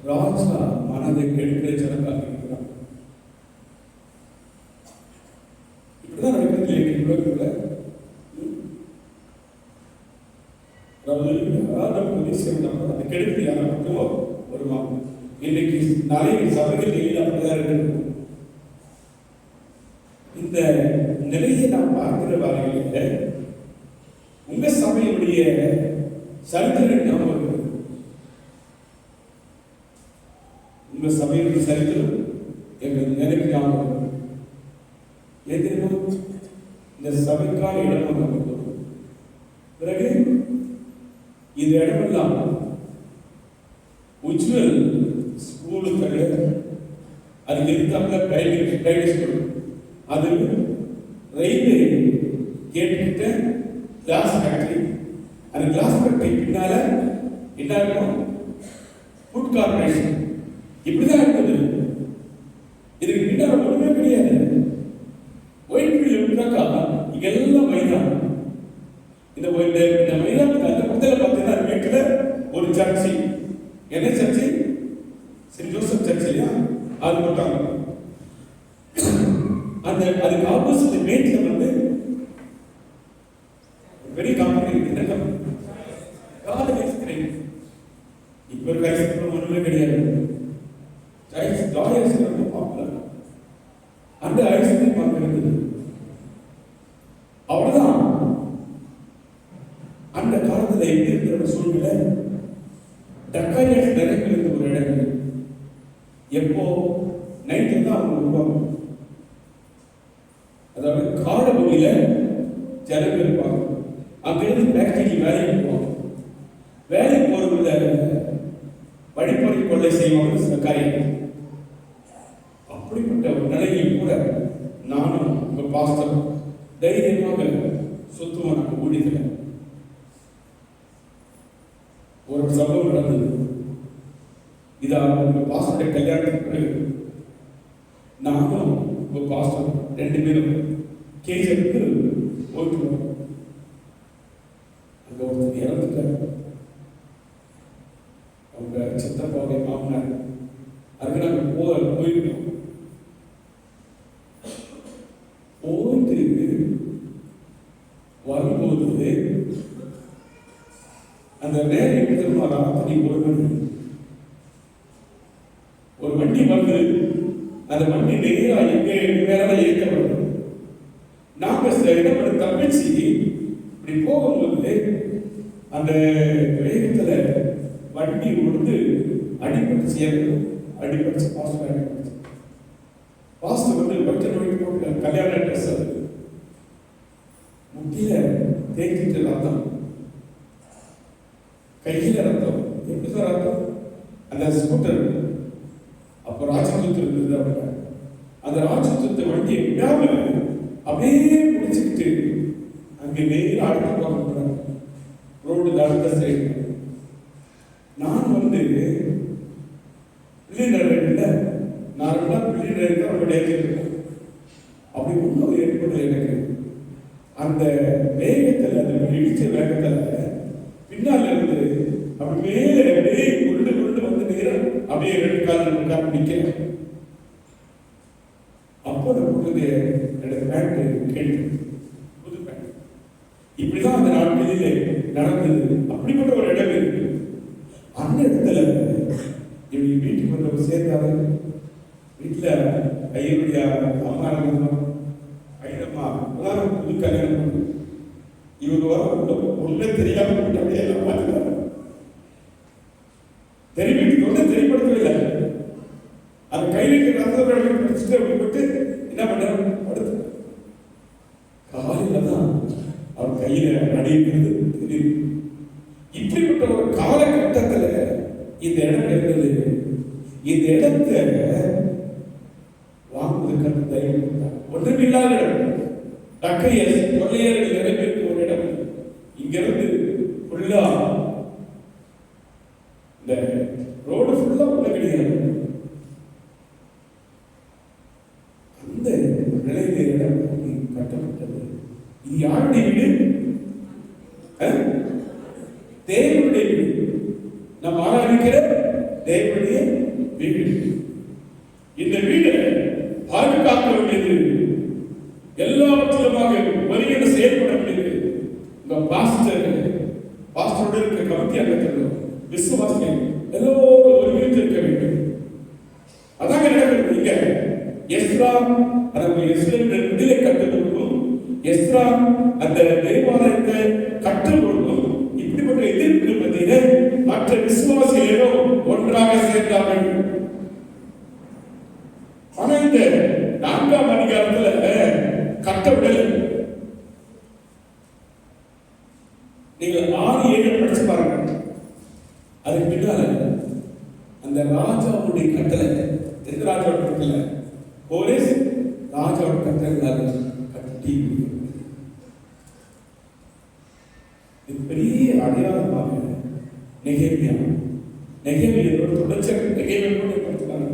A: ராஜா மனதை கெடுக்க ஜனக்காக இப்படிதான் நடக்கிறது இன்னைக்கு உலகத்துல. யாராவது அந்த கெடுத்து யாரும் வருவாங்க. இன்னைக்கு நிறைய சபைகள் அப்படிதான் இருக்கு. இந்த நிலையை நாம் பார்க்கிற வகையில உங்க சபையுடைய சரித்திரம் ஞாபகம் வருது. உங்க சபையுடைய சரித்திரம் எங்களுக்கு எனக்கு ஞாபகம் வருது. எதிரும் இந்த சபைக்கான இடம் நமக்கு. பிறகு இந்த இடமெல்லாம் உஜ்வல் ஸ்கூலுக்கு அதுக்கு எதிர்த்தாப்புல பிரைவேட் ஸ்கூல், அது ரயில்வே கேட்டுக்கிட்ட கிளாஸ் ஃபேக்டரி, அந்த கிளாஸ் ஃபேக்டரி பின்னால என்ன இருக்கும்? Food corporation. இப்படிதான் இருந்தது. இதுக்கு பின்னால ஒண்ணுமே கிடையாது. ஒயிட்ஃபீல்ட் இருந்தாக்கா இங்க எல்லாம் மைதானம். இந்த மைதானத்துக்கு அந்த பக்கத்துல பார்த்தீங்கன்னா வீட்டுல ஒரு சர்ச்சு. என்ன சர்ச்சு? சென்ட் ஜோசப் சர்ச் இல்லையா? அது போட்டாங்க. அந்த அதுக்கு ஆப்போசிட் மேட்ல வந்து பெரிய கம்பெனி. என்ன கம்பெனி? College ice cream. இப்ப இருக்க ஐஸ்கிரீம் ஒண்ணுமே கிடையாது. ஐஸ்கிரீம் ரொம்ப பாப்புலர். அந்த ஐஸ்கிரீம் பார்க்கிறது அவ்வளவுதான். அந்த காலத்துல எப்படி இருக்கிற சூழ்நிலை, டக்காரியாஸ் நிறைய இருந்த ஒரு இடம். எப்போ நைட்டு தான் அவங்க வருவாங்க. அதாவது காடபுரியில ஜனங்கள் இருப்பாங்க. அங்கிருந்து ஃபேக்டரி வேலைக்கு போவாங்க. வேலைக்கு போறதுல வழிப்பறி கொள்ளை செய்வாங்க சில காரியங்கள். அப்படிப்பட்ட ஒரு நிலையில் கூட நானும் உங்க பாஸ்டர் தைரியமாக சுத்தமான ஊழியத்தில் ஒரு சம்பவம் நடந்தது. இதா உங்க பாஸ்டருடைய கல்யாணத்துக்கு பிறகு நானும் உங்க பாஸ்டர் ரெண்டு பேரும் கேஜருக்கு போயிட்டு அங்க ஒருத்தர் இறந்துட்டாரு. அவங்க சித்தப்பாவுடைய மாமனார். அதுக்கு நாங்கள் போயிருக்கோம். போயிட்டு வரும்போது அந்த நேரம் எப்படி ராத்திரி ஒரு வண்டி வந்து அந்த வண்டி நேரா எங்க மேல ஏற்கப்படுது. நாங்க இடப்பட தப்பிச்சு இப்படி போகும்போது அந்த வேகத்துல வண்டி வந்து அடிபட்டு பாஸ்டர் வந்து பட்ஜெட் போட்டு கல்யாண ட்ரெஸ் அது முட்டியில தேய்ச்சிட்டு ரத்தம், கையில ரத்தம். எப்படி ரத்தம்? அந்த ஸ்கூட்டர் அப்போ ராஜதூத்து இருந்தது. அவங்க அந்த ராஜதூத்து வண்டியை விடாம அப்படியே பிடிச்சுக்கிட்டு அங்கே நேரம் அடுத்து பார்க்க ரோடு அடுத்த சைடு. நான் வந்து பிள்ளைங்க நார்மலா பிள்ளைங்க ரொம்ப டேஞ்சர் இருக்கும். அப்படி ஒன்றும் ஏற்படல எனக்கு. அந்த வேகத்தில் அந்த இடிச்ச வேகத்துல பின்னால இருந்து அப்படி மேலே அப்படியே உருண்டு வந்து நேரம் அப்படியே ரெண்டு கால் நிற்கிறேன். அப்போ பேண்ட் கேட்டு புது பேண்ட். இப்படிதான் அந்த நாட்களிலே நடந்தது. அப்படிப்பட்ட ஒரு இடம் இருக்கு. அந்த இடத்துல இவங்க வீட்டுக்கு வந்து சேர்ந்தாரு. வீட்டுல ஐயனுடைய அம்மா ஐயம்மா புது கல்யாணம். இவங்க வர ஒண்ணு தெரியாம அப்படியே எல்லாம் பார்த்துக்கிறாங்க. தெரிவிட்டு ஒண்ணு தெரியப்படுத்தவில்லை. அந்த கையில ரத்தம் பிடிச்சிட்டு அப்படி போட்டு என்ன பண்ணாரு? அடுத்து காலையில தான் அவர் கையில அடிக்கிறது தெரியுது. இப்படிப்பட்ட ஒரு காலகட்டத்துல இந்த இடம் இருந்தது. இந்த இடத்தை வாங்குவதற்கான தைரியம் ஒன்றுமில்லாத இடம். கொள்ளையர்கள் நிறைவேற்ற ஒரு இடம். இங்கிருந்து ஃபுல்லா இந்த ரோடு ஃபுல்லா உள்ள கிடையாது. அந்த நிலையில இடம் கட்டப்பட்டது. இது யாருடைய வீடு? தேவனுடைய வீடு. நாம் ஆராதிக்கிற தேவனுடைய வீடு. இந்த வீடு பாதுகாக்க வேண்டியது எல்லாவற்றையும் மூலமாக ஒருங்கிணைந்து செயல்பட வேண்டியது இந்த பாஸ்டரோட இருக்க கமிட்டி அங்கத்திலும் விசுவாசிகள் எல்லோரும் ஒருங்கிணைந்து இருக்க வேண்டும். அதாங்க நடக்கிறது இங்க. எஸ்ரா அந்த இஸ்ரவேல் விடுதலை கட்டுவதற்கும் எஸ்ரா அந்த தேவாலயத்தை கட்டுவதற்கும் இப்படிப்பட்ட எதிர்ப்பு மத்தியிலே மற்ற விசுவாசிகளும் ஒன்றாக சேர்ந்தார்கள். ஆனா இந்த 4ஆம் அதிகாரத்துல கட்டவிடல் நீங்கள் 6-7 படிச்சு பாருங்க. அதுக்கு பின்னால அந்த ராஜாவுடைய கட்டளை, எந்த ராஜாவோட கட்டளை? கோரேஸ் ராஜாவோட கட்டளை கட்டி பெரிய அடையாளமாக நெகேமியாவோட தொடர்ச்சியாக நெகேமியாவோட படுத்துறாங்க.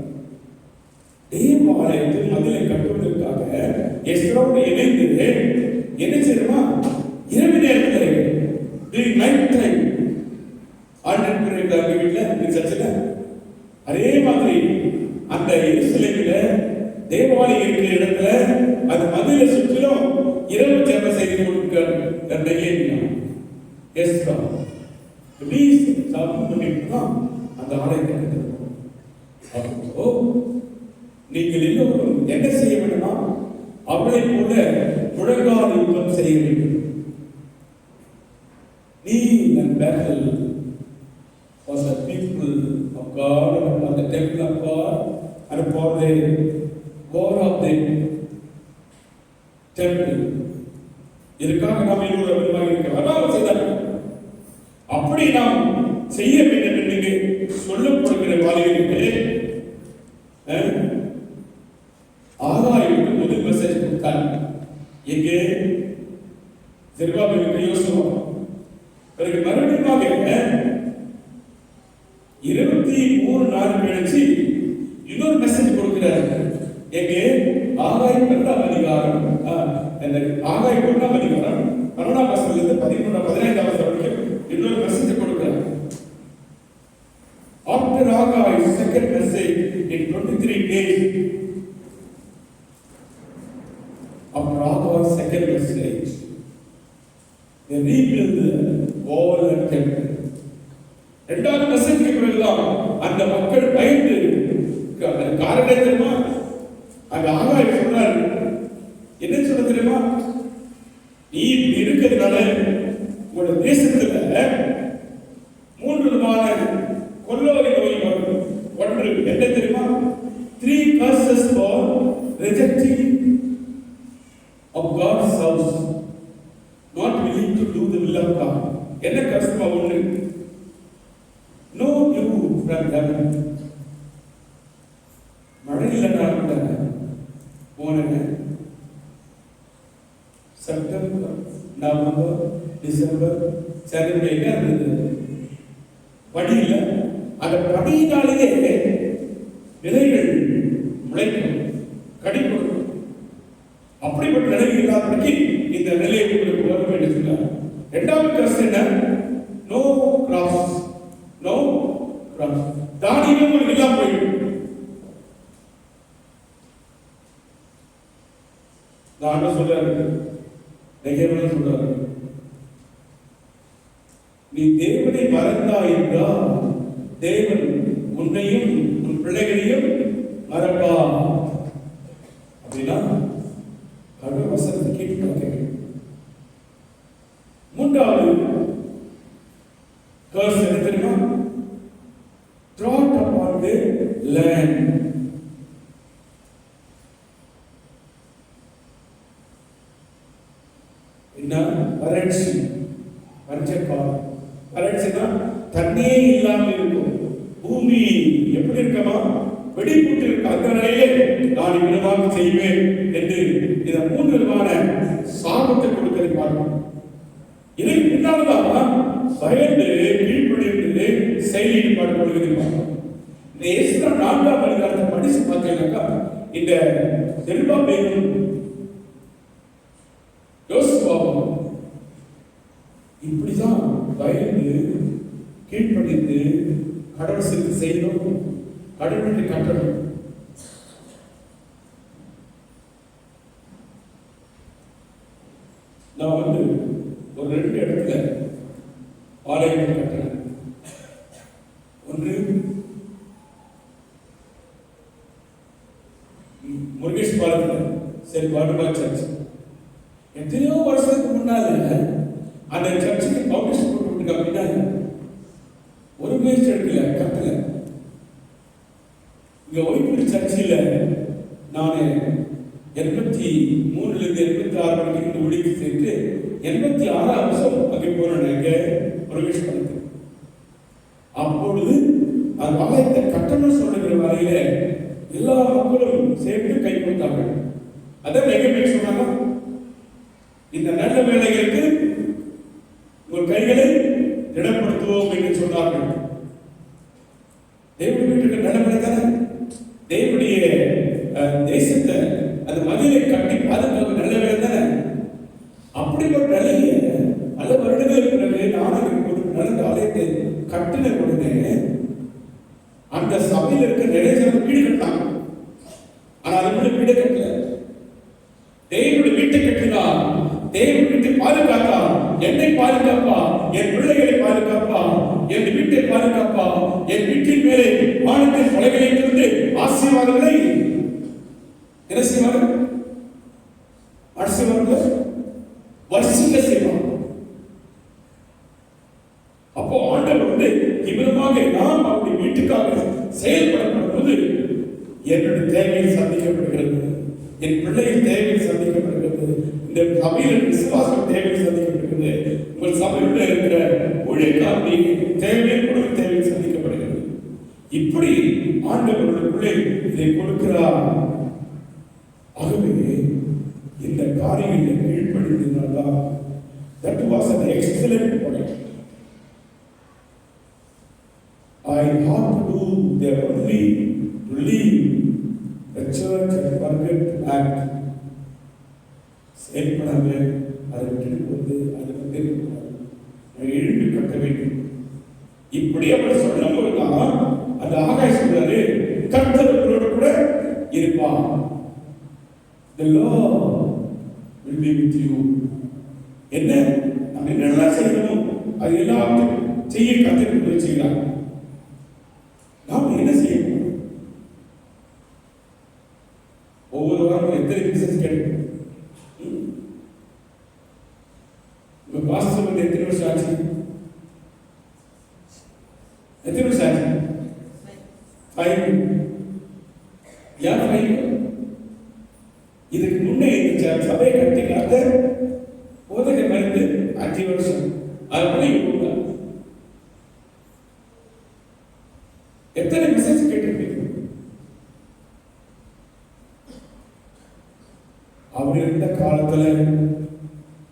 A: தேவாலயத்தில் மதிலை கட்டுவதற்காக எஸ்ராவோடு இணைந்து என்ன செய்யணுமா? இரவு நேரத்தில் நைட் டைம் ஆர்டர் வீட்டில் சர்ச்சில் அதே மாதிரி அந்த எருசலேமில் தேவாலயம் இருக்கிற இடத்துல அந்த மதிலை சுற்றிலும் இரவு சேவை செய்து கொடுக்க நெகேமியா எஸ்ரா அந்த ஆலயத்தை கட்டிருக்கோம். நீங்கள் எல்லோரும் என்ன செய்ய வேண்டுமா? அவளை போல முழங்கால் யுத்தம் செய்ய வேண்டும். நீ நண்பர்கள் was the people of God and the temple of God and for the war of the temple. இதற்காக நாம் எல்லோரும் இருக்கிறோம். செய்தார்கள். அப்படி நாம் செய்ய வேண்டும் என்று சொல்லப்படுகிற வாலிபர்களே, ஆகாயுக்கு முதல் மெசேஜ் கொடுத்தார். எங்கே? ஜெருபாபேலுக்கு யோசுவா. பிறகு மறுபடியும் 23 நாள் கழிச்சு இன்னொரு மெசேஜ் கொடுக்கிறார். எங்கே? ஆகாய் 2ஆம் அதிகாரம், ஆகாய் 1ஆம் அதிகாரம் 12ஆம் வசனத்திலிருந்து 13-15ஆம் வசனம் வரைக்கும் இன்னொரு மெசேஜ் கொடுக்கிறார். After Hagai's second message in 23 days, after Hagai's second message, they rebuilt the wall and temple. இரண்டாவது மெசேஜ்க்கு பிறகுதான் அந்த மக்கள் பயந்து காரணம் தெரியுமா? அந்த ஆகாய் சொல்றாரு, என்ன சொல்ல தெரியுமா? நீ இப்படி இருக்கிறதுனால உங்களோட தேசத்துல 3 விதமான கொள்ளோரி நோய் வரும். ஒன்று என்ன தெரியுமா? 3 curses for rejecting of God's house, not willing to do the will of God. என்ன கஷ்டமா? ஒன்று, no dew from heaven. மழை இல்லைன்னா போன செப்டம்பர், நவம்பர், டிசம்பர், ஜனவரி என்ன இருந்தது? படி இல்லை. அந்த பனியினாலேயே விதைகள் முளைக்கும், கடி கொடுக்கும். அப்படிப்பட்ட நிலை இல்லாதபடிக்கு இந்த நிலையை உங்களுக்கு வர வேண்டும் சொன்னார். இரண்டாவது கஷ்டம் என்ன? No crops, no crops. தானியமே உங்களுக்கு இல்லாம போயிடும். நான் சொல்றாரு, நெகேமியா சொல்றாரு, நீ தேவனை மறந்தாய் என்றால் தேவன் உன்னையும் உன் பிள்ளைகளையும் மறப்பா. அப்படின்னா கடவுள் வசனத்தை கேட்டு பார்க்க வேண்டும். மூன்றாவது கர்ஸ் என்ன தெரியுமா? Trot upon the land. என்ன? வறட்சி, வறட்சிக்காலம். வறட்சினா தண்ணியே இல்லாமல் இருக்கும். பூமி எப்படி இருக்கமா? வெடிப்புட்டு இருக்க. அந்த நிலையிலே நான் விதமாக செய்வேன் என்று இந்த 3 விதமான சாபத்தை கொடுக்கிறதை பார்க்கணும். இதை பின்னால்தான் பயந்து கீழ்ப்படிந்து செயலில் ஈடுபடுவதை பார்க்கணும். இந்த எஸ்ரா 4ஆம் அதிகாரத்தை படிச்சு பார்த்தீங்கன்னாக்கா இந்த செருபாபேலும் யோசுவாவும் இப்படிதான் பயந்து கீழ்ப்படிந்து கடவுள் சிறுத்து செய்யணும், கடவுளை கட்டணும். நான் வந்து ஒரு 2 இடத்துல ஆலயம் கட்டினேன். ஒன்று முருகேஷ் பாலத்தில் சரி பாடுபா சர்ச். எத்தனையோ வருஷத்துக்கு முன்னால அந்த சர்ச்சுக்கு பவுண்டேஷன் போட்டு விட்டுருக்க அப்படின்னா ஒரு முயற்சி எடுக்கல, கட்டல. இங்க ஒய்புரி சர்ச்சில் நான் 83லிருந்து 86 வரைக்கும் ஒழித்து சென்று 86ஆம் வருஷம் அங்கே போனேன் முருகேஷ் பாலத்தில். அப்பொழுது அந்த ஆலயத்தை கட்டணம் சொல்லுகிற வரையில எல்லா மக்களும் சேர்ந்து கை கொடுத்தார்கள். அதான் எங்க சொன்னாங்க, இந்த நல்ல வேலைகளுக்கு உங்கள் கைகளை திடப்படுத்துவோம் என்று சொன்னார்கள். தேவனுடைய வீட்டுக்கு நல்ல வேலை தானே, தேவனுடைய தேசத்தை அந்த மதிலை கட்டி பாதுகாப்பு நல்ல வேலை தானே. அப்படிப்பட்ட நிலையை பல வருடங்களுக்கு பிறகு நானும் நடந்த ஆலயத்தை கட்டின உடனே அந்த சபையில் இருக்க நிறைய ஜனம் வீடு கட்டினாங்க. ஆனால் அது வீடு கட்டல. தேவனுடைய வீட்டை கட்டினா, தேவனுடைய வீட்டை பாதுகாத்தா, என்னை பாதுகாப்பா, என் பிள்ளைகளை பாதுகாப்பா, என் வீட்டை பாதுகாப்பா, என் வீட்டின் மேலே வானத்தின் கொலைகளை இருந்து ஆசீர்வாதங்களை என்ன செய்வார்கள்? ஆசீர்வாதங்களை வரிசைக்க செய்வாங்க. அப்போ ஆண்டவர் வந்து இவ்வளவாக நாம் அவருடைய வீட்டுக்காக செயல்படப்படும் போது என்னுடைய தேவையை சந்திக்கப்படுகிறது, என் பிள்ளையின் தேவையை சந்திக்கப்படுகிறது, இந்த சபையில் விசுவாசம் தேவையை சந்திக்கப்படுகிறது, உங்கள் சபையில் இருக்கிற ஊழியக்காரருடைய தேவையை கொடுக்க தேவையை சந்திக்கப்படுகிறது. இப்படி ஆண்டவர்களுக்குள்ளே இதை கொடுக்கிறார். ஆகவே இந்த காரியங்களை கீழ்ப்படிந்ததுனால்தான் that was an excellent point. I ought to do the only to leave the church and forget to act. செயல்படாம அதை விட்டுட்டு வந்து அதை வந்து எழுந்து கட்ட வேண்டும். இப்படி அவர் சொல்லும் போதுதான் அந்த ஆகாய் சொல்றாரு, கர்த்தர்களோட கூட இருப்பான். The Lord will be with you. என்ன நம்ம நல்லா செய்யணும், அது எல்லாம் செய்ய கத்துக்கிட்டு வச்சுக்கிறாங்க. நாம் என்ன செய்யணும்? ஒவ்வொரு வாரம் எத்தனை பிசினஸ் கிடைக்கும்? உங்க பாஸ்டர் வந்து எத்தனை வருஷம் ஆச்சு? எத்தனை வருஷம் ஆச்சு? 5. யார் 5? இதுக்கு முன்னே இந்த சபையை கட்டிக்காத போதக மருந்து 5 வருஷம். அது எத்தனை மெசேஜ் கேட்டிருப்பீங்க? அவர் இருந்த காலத்துல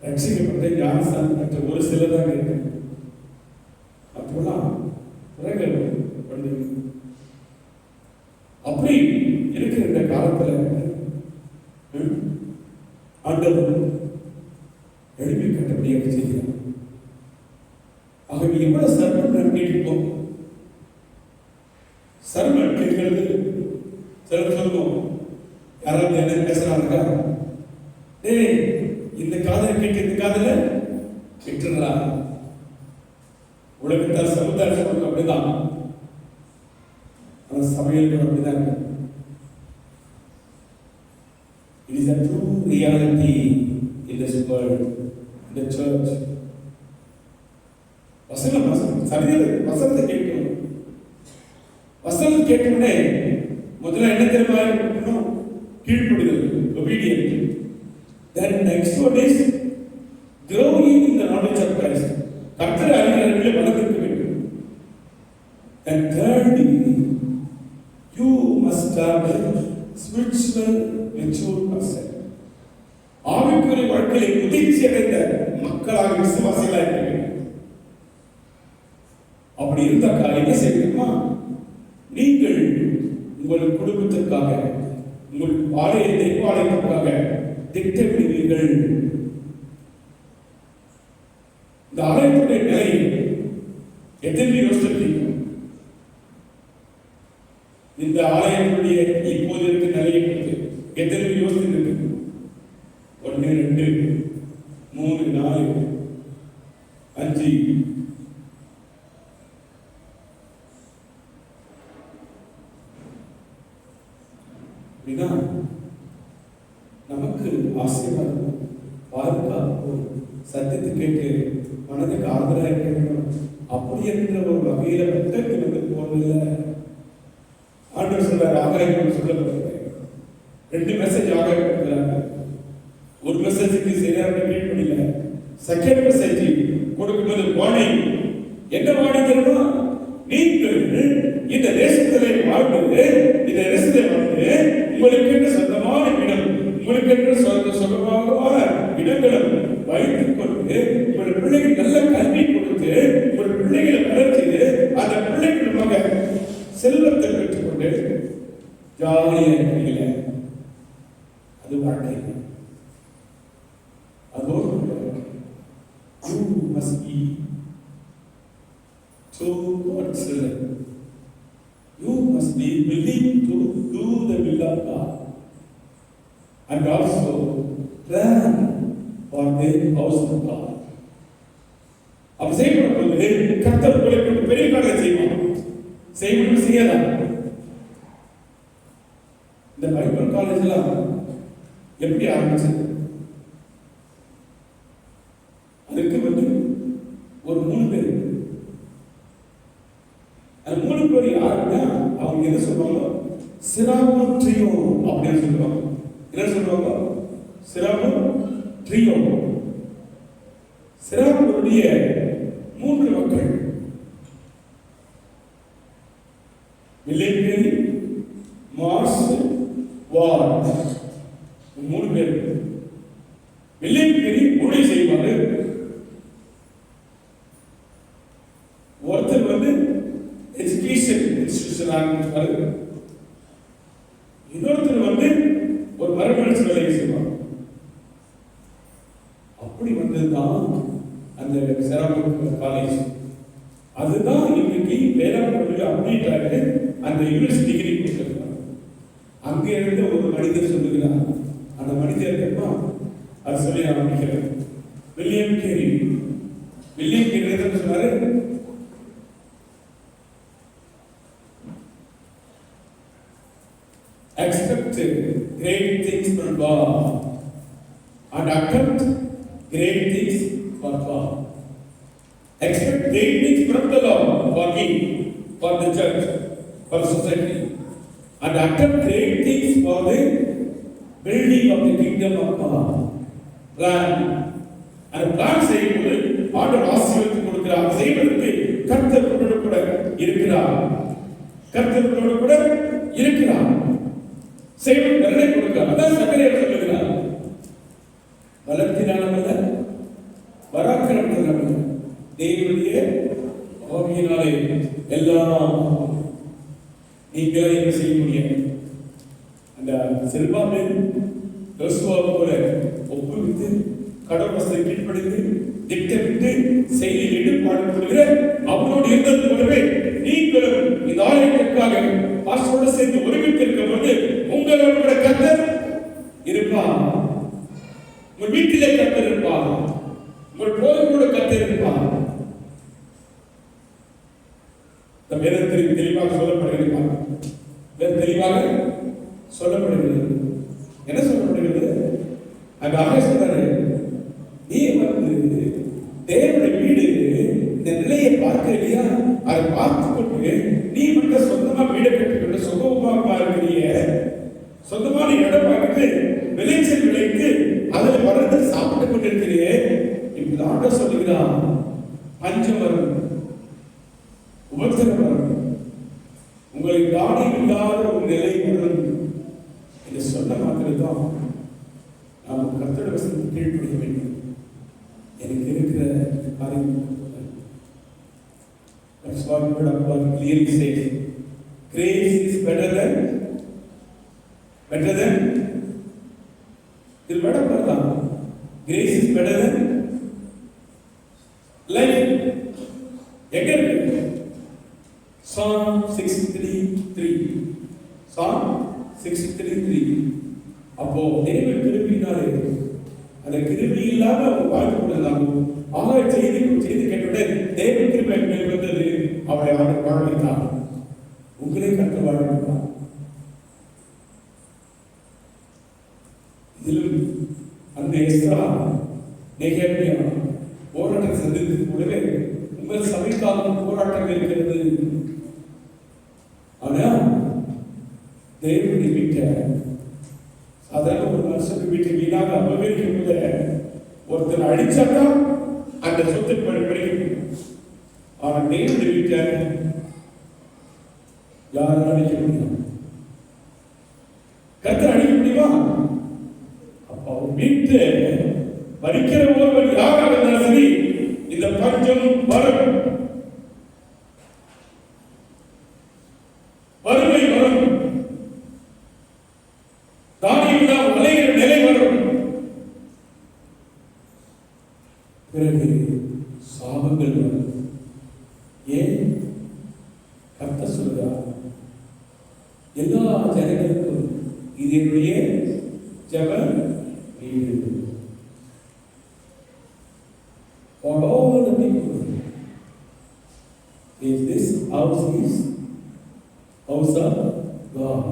A: ரட்சிக்கப்பட்ட ஞானஸ்தானம் பெற்ற ஒரு சிலர் தான் இருக்கு. அப்போலாம் பிறகு அப்படி இருக்கிற இந்த காலத்துல ஆண்டவர் எழுப்பி கட்டப்படியாக செய்கிறார். ஆகவே எவ்வளவு சர்வம் நாம் கேட்போம். சர்வம் கேட்கிறது சிலர் சொல்லுவோம், யாராவது என்ன பேசுறாங்க, டேய் இந்த காதலை கேட்டு இந்த காதல விட்டுறா. உலகத்தார் சமுதாய சொல்லுங்க அப்படிதான், அந்த சமையல் அப்படிதான் இருக்கு. It is a true reality in this world, in the church. வசனத்தை கேட்கணும். வசனத்தை கேட்டவுடனே முதல்ல என்ன தெரியுமா இருக்கணும்? கீழ்ப்படிதல், obedient. Then next one is growing in the knowledge of Christ. கர்த்தரை அறிகிறதிலே வளர்ந்திருக்க வேண்டும். And thirdly, you must have a spiritual mature person. ஆவிக்குரிய வாழ்க்கையை முதிர்ச்சி அடைந்த மக்களாக விசுவாசிகளாக இருக்க வேண்டும். அப்படி இருந்தாக்கா என்ன செய்யணுமா? நீங்கள் உங்கள் குடும்பத்திற்காக, உங்கள் ஆலய தெய்வாலயத்திற்காக திட்டமிடுவீர்கள். இந்த ஆலயத்துடைய நிலை எத்தனை யோசிச்சிருக்கீங்க? இந்த ஆலயத்துடைய இப்போது இருக்க நிலையை எத்தனை யோசிச்சிருக்கு? 1, 2, 3, நமக்கு ஆசீர்வாதம், பாதுகாப்பு, சத்தியத்தை கேட்டு மனதுக்கு ஆதரவாக இருக்கணும். அப்படி என்ற ஒரு வகையில புத்தகத்தை வந்து போவதில்லை. ஆண்டவர் சொல்றாரு, ஆகாயம் சொல்லப்படுறது 2 மெசேஜ் ஆகாயம் கொடுக்குறாங்க. ஒரு மெசேஜுக்கு சரியான ட்ரீட் பண்ணல. செகண்ட் மெசேஜ் கொடுக்கும்போது வார்னிங். என்ன வார்னிங் தெரியுமா? நீங்கள் இந்த தேசத்திலே வாழ்ந்து, இந்த தேசத்தை வாழ்ந்து உங்களுக்கு சொந்தமான இடம், உங்களுக்கு சொந்தமான இடங்களும் வைத்துக் கொண்டு உங்கள் பிள்ளைகள் நல்ல கல்வி கொடுத்து உங்கள் பிள்ளைகளை வளர்ச்சி அந்த பிள்ளைகளுமாக செல்வத்தை பெற்றுக்கொண்டு ஜாலியாக இருக்கிறீங்களே, அது வாழ்க்கை. அதோடு you must be to God's will. You must be willing to do the will of God and also plan for the house of God. அப்ப செய்யப்படும்போது கர்த்தர் உங்களுக்கு பெரிய காரியத்தை செய்வார். செய்யணும் செய்யலாம். இந்த பைபிள் காலேஜ்லாம் எப்படி ஆரம்பிச்சது? அதுக்கு வந்து ஒரு 3 பேர். அந்த 3 பேர் யாருன்னா அவங்க என்ன சொல்லுவாங்க? சிராமு ட்ரியோ அப்படின்னு சொல்லுவாங்க. என்ன சொல்லுவாங்க? சிராமு ட்ரியோ. சிராமுடைய 3 மக்கள், வில்லியம் கேரி, மார்ஸ் வார்ட், 3 பேர். வில்லியம் கேரி மொழி செய்வாரு. ஒருத்தர் வந்து எஜுகேஷன் இன்ஸ்டிடியூஷன் ஆரம்பிச்சாரு. இன்னொருத்தர் வந்து ஒரு மரபணிச்சு வேலையை செய்வார். அப்படி வந்ததுதான் அந்த செராமிக் காலேஜ். அதுதான் இன்னைக்கு வேளாண் அப்டேட் ஆகிட்டு அந்த யூனிவர்சிட்டி டிகிரி கொடுத்துருக்காங்க. அங்கே இருந்து ஒரு மனிதர் சொல்லுகிறார். அந்த மனிதர் அது சொல்லி ஆரம்பிக்கிறேன். William carry. வில்லியம் கேரி என்ன சொன்னாரு? Expect great things from God and attempt great things for God. Expect great things from the Lord for me, for the church, for society, and attempt great things for the building of the kingdom of God. Plan. And plan செய்யும்போது ஆண்டவர் ஆசீர்வாதத்தை கொடுக்கிறார். செய்வதற்கு கர்த்தரோடு கூட இருக்கிறார். கர்த்தரோடு கூட இருக்கிறார். செய்வது நன்மை கொடுக்கிறார். அதான் சகரியா சொல்லுகிறார். பலத்தினாலல்ல, பராக்கிரமத்தினாலல்ல, தேவனுடைய ஆவியினாலே எல்லாம் நீங்களே என்ன செய்ய முடியும். அந்த செல்வாமின் யோசுவா போல ஒப்புவித்து கடவுளை கீழ்ப்படிந்து திட்டமிட்டு செயலில் ஈடுபாடுகிற அவரோடு இருந்தது போலவே நீங்களும் இந்த ஆலயத்திற்காக பாஸ்டரோடு சேர்ந்து ஒருமித்திருக்கும் போது உங்களோட கூட கர்த்தர் இருப்பார். உங்கள் வீட்டிலே கர்த்தர் இருப்பார். உங்கள் போதோடு கர்த்தர் இருப்பார். வேதத்தில் தெளிவாக சொல்லப்படுகிறது. தெளிவாக சொல்லப்படுகிறது. என்ன சொல்லப்படுகிறது? அந்த ஆகாஷ் சொல்றாரு, நீ வந்து தேவனுடைய வீடு இந்த நிலையை பார்க்க இல்லையா? அதை பார்த்து கொண்டு நீ மட்டும் சொந்தமா வீடை கட்டிக்கொண்டு சுகமா இருக்கிறீங்க. சொந்தமான இடம் வாங்கிட்டு விளைச்சல் விளைத்து அதில் வளர்ந்து சாப்பிட்டு கொண்டிருக்கிறீங்க. இப்படி ஆண்டவர் சொல்லுகிறான், பஞ்சம் வரும், உபத்திரம் வரும், உங்களை தானியம் இல்லாத ஒரு நிலை வரும் என்று சொன்ன மாத்திரம்தான் நாம் கர்த்தருடைய வசனத்தை கீழ்ப்படிய வேண்டும். எனக்கு இருக்கிற காரியம் that's what word of God clearly says. Grace is better than இது word of God. Grace is better than life. எங்க இருக்கு? Psalm 63:3. Psalm 63:3. அப்போ தேவ கிருபையினாலே அந்த கிருபை இல்லாம வாழ்க்கை கொடுத்தாங்க. ஆக செய்தி கேட்டுவிட்டு தேவ கிருபை மேல் வந்தது, அவளை ஆண்டவர் வாழ வைத்தார். உங்களை கற்று வாழ வைத்தார். இதிலும் அந்த எஸ்ரா நெகேமியா போராட்டம் சந்தித்தது போலவே உங்கள் சபைக்காக போராட்டம் இருக்கிறது. ஆனா தேவனுடைய வீட்டை சாதாரண ஒரு மனுஷன் வீட்டை வீணாக அபகரிக்க ஒருத்தர் அடிச்சாதான் அந்த சொத்து படிக்கும். ஆனா தேவனுடைய வீட்டை யாரும் அடிக்க முடியும்? கர்த்தர் அடிக்க முடியுமா? அப்ப வீட்டை பறிக்கிற ஒருவன் யாராக இருந்தாலும் சரி, இந்த பஞ்சம் வரும், வறுமை வரும், தானியம் விளைகிற நிலை வரும். பிறகு சாபங்கள் வரும். ஏன்? கர்த்தர் சொல்கிறார், எல்லா ஜனங்களுக்கும் இது என்னுடைய ஜெப வீடு. For all the people, if this house is house of God,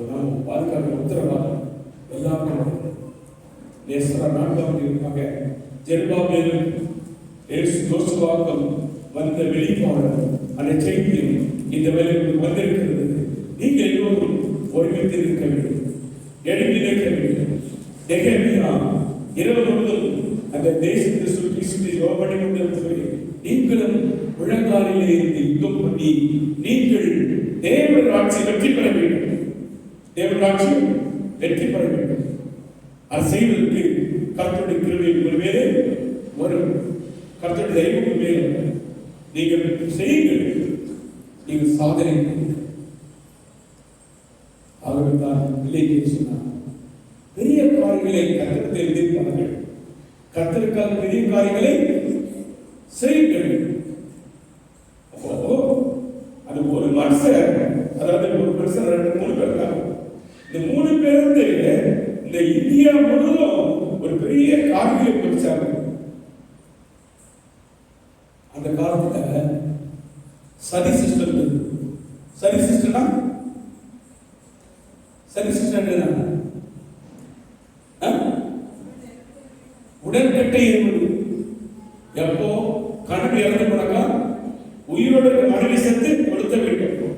A: நாம் வாழ்க்கையோட உத்தரவாதம் எல்லாருக்கும் நேசரா நாட்கள் இருப்பாங்க. ஜெருபாபேல் யோசுவாவுக்கும் வந்த வெளிப்பாடு அந்த செய்தி இந்த வேலைக்கு வந்திருக்கிறது. நீங்கள் எல்லோரும் ஒருமித்து இருக்க வேண்டும், எழுதி நிற்க வேண்டும். நெகேமியா இரவு முழுவதும் அந்த தேசத்தை சுற்றி சுற்றி யோபனை கொண்டிருந்தது. நீங்களும் முழங்காலிலே இருந்து யுத்தம் பண்ணி நீங்கள் தேவனுடைய ஆட்சி வெற்றி பெற வேண்டும். தேவனுடைய ஆட்சி வெற்றி பெற வேண்டும். அதை செய்வதற்கு கர்த்தருடைய கிருபை ஒருவேளை வரும், கர்த்தருடைய தெய்வம் மேல் நீங்கள் செய்யுங்கள், நீங்கள் சாதனை. அவர்கள் தான் இல்லையே சொன்னார். பெரிய காரியங்களை கர்த்தரை எதிர்பார்கள், கர்த்தருக்காக பெரிய காரியங்களை செய்யுங்கள். அப்போ அது ஒரு மனுஷன், அதாவது ஒரு மனுஷன் 2-3 பேர் இருக்காங்க. இந்த 3 பேருக்கு இந்த இந்தியா முழுவதும் ஒரு பெரிய காரியங்களை பிடிச்சாங்க. அந்த காலத்துல சதி சிஸ்டம் இருந்தது. சதி சிஸ்டம்னா உடன்கட்டை என்பது எப்போ கணக்கு இறந்து போனாக்கா உயிரோட மனைவி செத்து கொடுத்த வேண்டும்.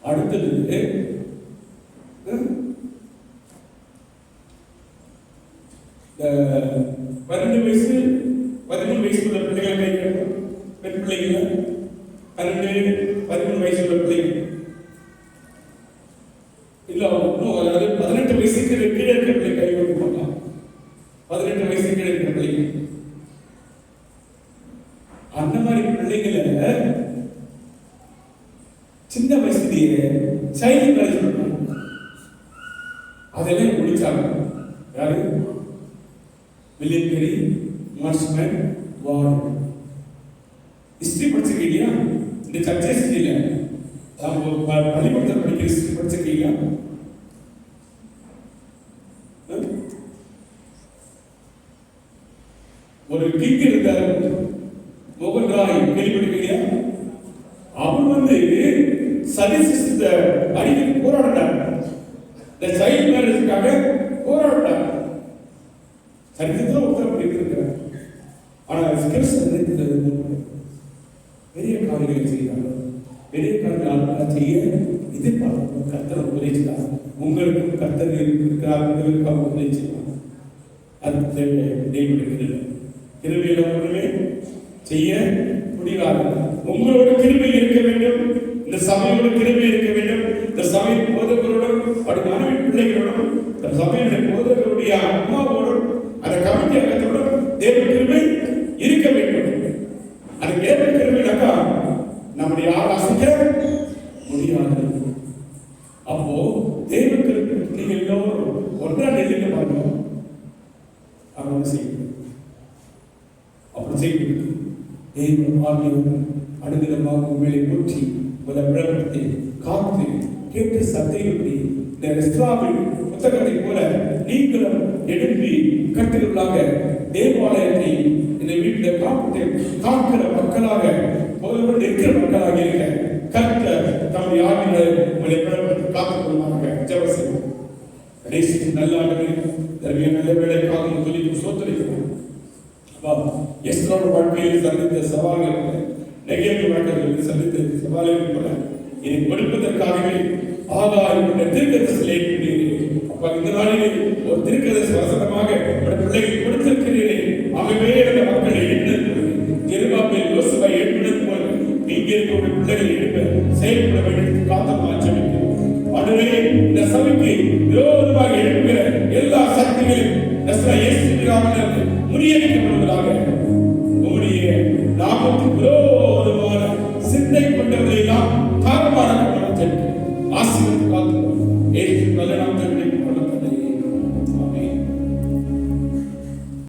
A: அடுத்தது 12 வயசு 13 வயசு உள்ள பிள்ளைகள் கை கட்டும், பெண் பிள்ளைகள் 12-13 வயசு உள்ள பிள்ளைகள் இல்ல, அதாவது 18 வயசுக்கு கீழே இருக்கிற பிள்ளை கை கொடுப்பாங்க. 18 வயசுக்கு கீழே இருக்கிற பிள்ளைங்க, அந்த மாதிரி பிள்ளைகளை சின்ன வயசுலயே சைல்டு மேரேஜ் பண்ணுவாங்க. அதெல்லாம் முடிச்சாங்க. யாரு? William carry, marksman, ward. History படிச்சிருக்கீங்க? இந்த சர்ச்சை ஹிஸ்டரியில பள்ளிக்கூடத்தில் படிக்கிற ஹிஸ்டரி படிச்சிருக்கீங்க? ஒரு கிங் இருந்தார், மோகன் ராய், கேள்விப்பட்டிருக்கீங்க? அவர் சதி சிஸ்டத்தை அடிக்கடி போராடினார். இந்த சைல்டு மேரேஜுக்காக போராடினார். சரித்திரத்தில் உத்தரவு இருக்கிறார். ஆனால் பெரிய காரியங்களை செய்தார்கள். பெரிய காரியங்கள் செய்ய எதிர்பார்க்கும் கர்த்தர் உபதேசித்தார். உங்களுக்கும் கர்த்தர் இருக்கிறார், உங்களுக்காக உபதேசித்தார். அது தேவைப்படுகிறது. கிருபையில ஒன்றுமே செய்ய முடியாது. உங்களோட கிருபை இருக்க வேண்டும், இந்த சபையோட கிருபை இருக்க வேண்டும். இந்த சபை போதகரோடும் அப்படி மனைவி பிள்ளைகளோடும், இந்த சபையுடைய போதகருடைய அம்மாவோடும், அந்த கமிட்டி அங்கத்தோடும் தேவ கிருபை இருக்க வேண்டும். அது தேவ கிருபைனாக்கா நம்முடைய யார் அசைக்க முடியாது. அப்போ தேவ கிருபை நீங்க எல்லோரும் ஒன்றா நெல்லிக்க பார்க்கணும். அவங்க செய்யணும். அப்படி செய்யணும். தெய்வம் ஆகியோர் அனுதினமாக உண்மையை போற்றி பிரபலத்தை காத்து கேட்டு சத்தையுற்றி இந்த எஸ்ராவின் புத்தகத்தை போல நீங்களும் எழுப்பி கட்டுகளாக தேவாலயத்தை இந்த வீட்டில் காக்கிற மக்களாக பொதுவோடு இருக்கிற மக்களாக இருக்க கற்ற தம்முடைய ஆவிகளை உங்களை பிரபலத்தை காத்துக் கொள்வாங்க. ஜெபம் செய்வோம். கடைசி நல்ல ஆண்டுகளில் தருவிய நல்ல வேலைக்காக முதலில் சோதனைக்கிறோம். எஸ்தரோட வாழ்க்கையில் சந்தித்த சவால்கள், நெகேமியா வாழ்க்கையில் சந்தித்த சவால்கள் போல இதை கொடுப்பதற்காகவே ஆகாயம் தீர்க்கதரிசியை ஏற்படுகிறேன். அப்பா, இந்த நாளிலே ஒரு தீர்க்கதரிசி வசனமாக பிள்ளைகள் கொடுத்திருக்கிறீரே. ஆகவே அந்த மக்களை எண்ணது ஜெருபாபேல் யோசுவை எழுப்பினது போல இங்கே இருக்கிற பிள்ளைகளை எழுப்ப செயல்பட வேண்டும். காத்தம் ஆச்சரிக்கிறோம். ஆகவே இந்த சபைக்கு விரோதமாக எழுப்புகிற எல்லா சக்திகளையும் இயேசுவின் நாமத்தில் முறியடிக்கிறோம்.